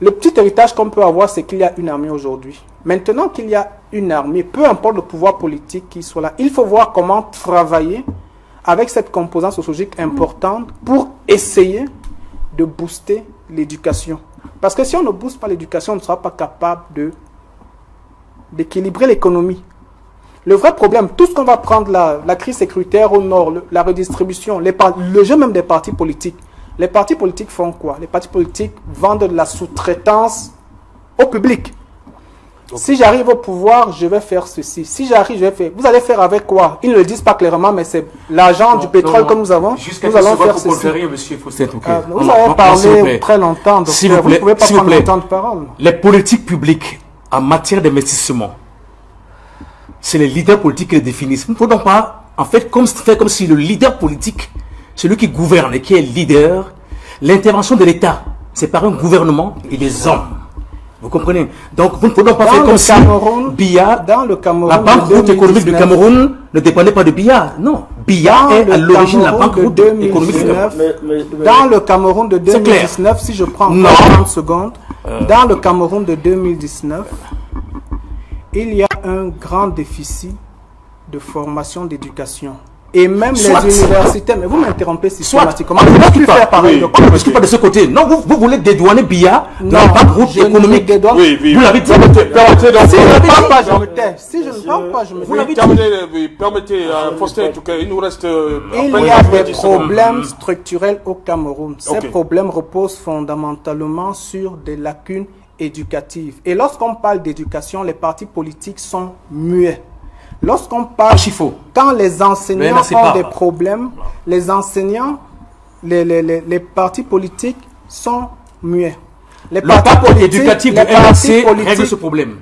le petit héritage qu'on peut avoir, c'est qu'il y a une armée aujourd'hui. Maintenant qu'il y a une armée, peu importe le pouvoir politique qui soit là, il faut voir comment travailler avec cette composante sociologique importante pour essayer de booster l'éducation. Parce que si on ne booste pas l'éducation, on ne sera pas capable d'équilibrer l'économie. Le vrai problème, tout ce qu'on va prendre, la crise sécuritaire au nord, la redistribution, le jeu même des partis politiques. Les partis politiques font quoi? Les partis politiques vendent de la sous-traitance au public. Si j'arrive au pouvoir, je vais faire ceci. Si j'arrive, je vais faire... Vous allez faire avec quoi? Ils ne le disent pas clairement, mais c'est l'argent du pétrole que nous avons. Nous allons faire ceci. Monsieur Faustin, vous avez parlé très longtemps, donc vous ne pouvez pas prendre le temps de parole. Les politiques publiques en matière d'investissement, c'est les leaders politiques qui les définissent. Il ne faut donc pas, en fait, faire comme si le leader politique, celui qui gouverne et qui est leader, l'intervention de l'État, c'est par un gouvernement et des hommes. Vous comprenez? Donc, vous ne pouvez pas faire comme si BIA, la banque route économique du Cameroun ne dépendait pas de BIA. Non, BIA est à l'origine de la banque route économique du Cameroun. Dans le Cameroun de 2019, si je prends 30 secondes, dans le Cameroun de 2019, il y a un grand déficit de formation d'éducation. Et même les universités, mais vous m'interrompez systématiquement. Je ne peux faire pareil. On ne discute pas de ce côté. Non, vous voulez dédouaner BIA de la banque route économique. Oui. Vous l'avez dit. Si je ne parle pas, je me tais. Si je ne parle pas, je me tais. Vous l'avez dit. Permettez, Faustin, en tout cas, il nous reste... Il y a des problèmes structurels au Cameroun. Ces problèmes reposent fondamentalement sur des lacunes éducatives. Et lorsqu'on parle d'éducation, les partis politiques sont muets. Lorsqu'on parle, quand les enseignants ont des problèmes, les enseignants, les partis politiques sont muets. Les partis politiques éducatifs du MRC règlent ce problème.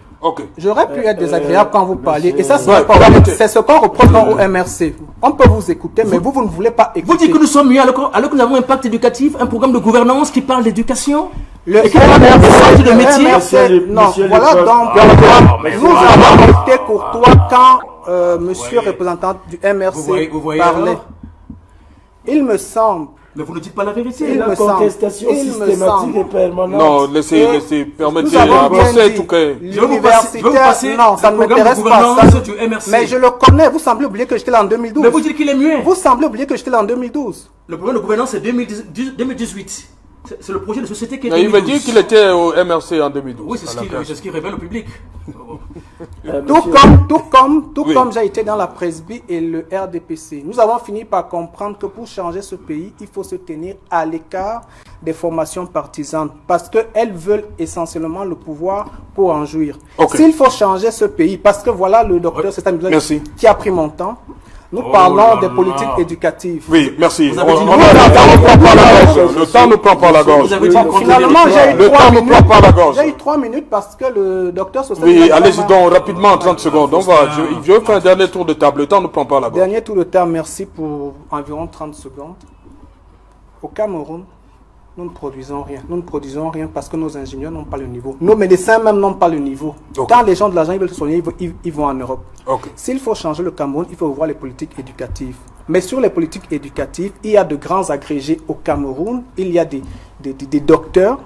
J'aurais pu être désagréable quand vous parliez, et ça c'est ce qu'on reproche au MRC. On peut vous écouter, mais vous ne voulez pas écouter. Vous dites que nous sommes muets alors que nous avons un pacte éducatif, un programme de gouvernance qui parle d'éducation. Le MRC de métier. Non, voilà donc. Nous avons été courtois quand monsieur représentant du MRC parlait. Il me semble. Mais vous ne dites pas la vérité. La contestation systématique et permanente. Non, laissez, permettez à Faustin tout cas. L'universitaire, non, ça ne m'intéresse pas. Mais je le connais. Vous semblez oublier que j'étais là en 2012. Mais vous dites qu'il est muet. Vous semblez oublier que j'étais là en 2012. Le programme de gouvernance c'est 2018. C'est le projet de société qui est. Il veut dire qu'il était au MRC en 2012. Oui, c'est ce qui révèle au public. Tout comme j'ai été dans la Presby et le RDPC, nous avons fini par comprendre que pour changer ce pays, il faut se tenir à l'écart des formations partisanes parce qu'elles veulent essentiellement le pouvoir pour en jouir. S'il faut changer ce pays, parce que voilà le docteur qui a pris mon temps, nous parlons des politiques éducatives. Oui, merci. Le temps ne prend pas la gorge. Finalement, j'ai eu 3 minutes parce que le docteur social. Oui, allez-y donc rapidement en 30 secondes. Je vais faire un dernier tour de table. Le temps ne prend pas la gorge. Dernier tour de table, merci pour environ 30 secondes. Au Cameroun, nous ne produisons rien. Nous ne produisons rien parce que nos ingénieurs n'ont pas le niveau. Nos médecins même n'ont pas le niveau. Quand les gens de l'argent veulent se soigner, ils vont en Europe. S'il faut changer le Cameroun, il faut voir les politiques éducatives. Mais sur les politiques éducatives, il y a de grands agrégés au Cameroun. Il y a des docteurs.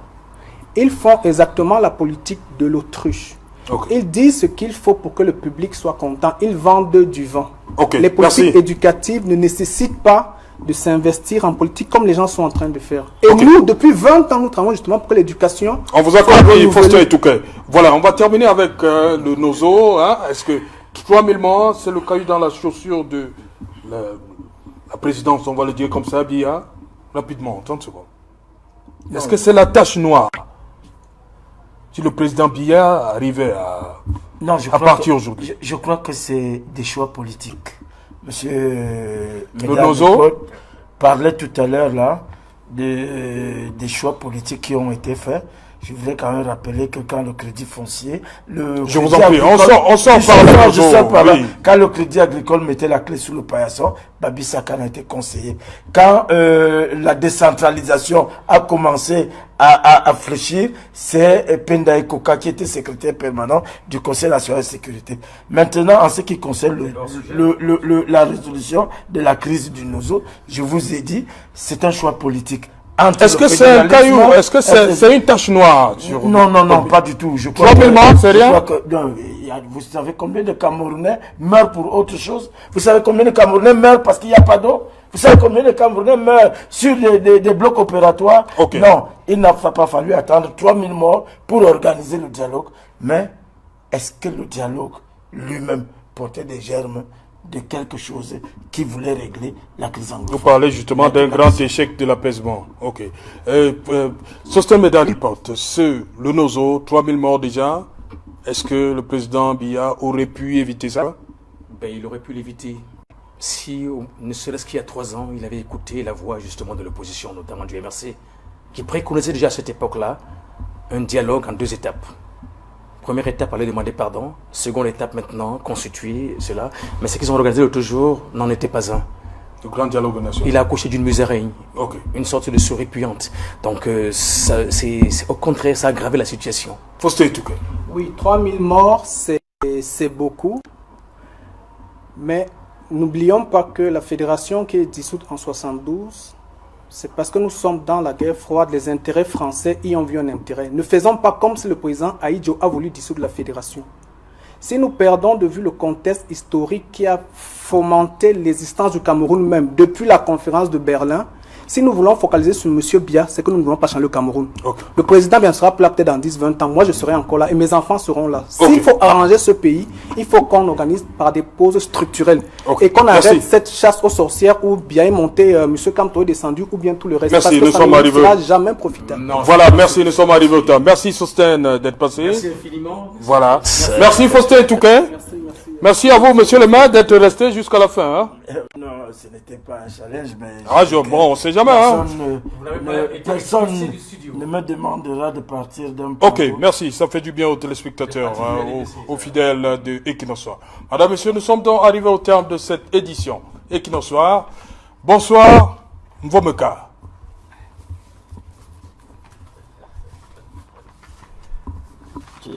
Ils font exactement la politique de l'autruche. Okay. Ils disent ce qu'il faut pour que le public soit content. Ils vendent du vent. Okay. Les politiques Merci. éducatives ne nécessitent pas de s'investir en politique comme les gens sont en train de faire. Et Okay. nous, depuis 20 ans, nous travaillons justement pour que l'éducation... On vous a compris, Faustin et Touquet. Voilà, on va terminer avec le Nozo. Hein. Est-ce que 3000 morts, c'est le caillou dans la chaussure de la présidence, on va le dire comme ça, Biya? Rapidement, 30 secondes. Est-ce que c'est la tache noire? Si le président Biya arrivait à, Non, je à crois partir que- aujourd'hui. je crois que c'est des choix politiques. Monsieur Nozo parlait tout à l'heure là des choix politiques qui ont été faits. Je voudrais quand même rappeler que quand le crédit foncier, Je vous en prie, on sort par là, je sors par là. oui. Quand le crédit agricole mettait la clé sous le paillasson, Babi Sakane a été conseiller. Quand la décentralisation a commencé à fléchir, c'est Penda Ekoka qui était secrétaire permanent du Conseil national de sécurité. Maintenant, en ce qui concerne la résolution de la crise du Nozo, je vous ai dit, c'est un choix politique. Est-ce que c'est un caillou? Est-ce que c'est une tache noire sur... Non, non, non, pas du tout. Je crois 3000 morts, c'est je rien? crois que- non, vous savez combien de Camerounais meurent pour autre chose? Vous savez combien de Camerounais meurent parce qu'il n'y a pas d'eau? Vous savez combien de Camerounais meurent sur des blocs opératoires? Ok. Non, il n'a pas fallu attendre 3000 morts pour organiser le dialogue. Mais est-ce que le dialogue lui-même portait des germes de quelque chose qui voulait régler la crise Vous anglophone? parlez justement d'un grand échec de l'apaisement. Ok. Sosten Medal porte le Nozo, 3000 morts déjà. Est-ce que le président Biya aurait pu éviter ça? Ben, il aurait pu l'éviter si, ne serait-ce qu'il y a 3 ans, il avait écouté la voix justement de l'opposition, notamment du MRC, qui préconisait déjà à cette époque-là un dialogue en 2 étapes. Première étape, aller demander pardon. Seconde étape maintenant, constituer cela. Mais ce qu'ils ont organisé l'autre jour n'en était pas un. Le grand dialogue national. Il a accouché d'une musaraigne, Ok. une sorte de souris puante. Donc, au contraire, ça a aggravé la situation. Faustin Touquet. Oui, 3000 morts, c'est beaucoup. Mais n'oublions pas que la fédération qui est dissoute en 72, c'est parce que nous sommes dans la guerre froide, les intérêts français y ont vu un intérêt. Ne faisons pas comme si le président Ahidjo a voulu dissoudre la fédération. Si nous perdons de vue le contexte historique qui a fomenté l'existence du Cameroun même depuis la conférence de Berlin, si nous voulons focaliser sur M. Biya, c'est que nous ne voulons pas changer le Cameroun. Ok. Le président bien sera là peut-être dans 10-20 ans. Moi, je serai encore là et mes enfants seront là. Ok. S'il faut arranger ce pays, il faut qu'on organise par des pauses structurelles. Ok. Et qu'on Merci. arrête cette chasse aux sorcières où Biya est monté, M. Kamto est descendu ou bien tout le reste. Merci, parce que nous ça sommes ne arrivés. sera jamais profitable. Voilà, merci, nous sommes arrivés au temps. Merci Sosten d'être passé. Merci infiniment. Voilà. Merci Faustin Touquet. Merci à vous, monsieur le maire, d'être resté jusqu'à la fin. Hein. Non, ce n'était pas un challenge, mais... Bon, on sait jamais. Hein. Personne ne me demandera de partir d'un Ok, plateau. merci, ça fait du bien aux téléspectateurs, aux fidèles de Equinoxoir. Madame, messieurs, nous sommes donc arrivés au terme de cette édition Equinoxoir. Bonsoir, Mvomeka. Ok.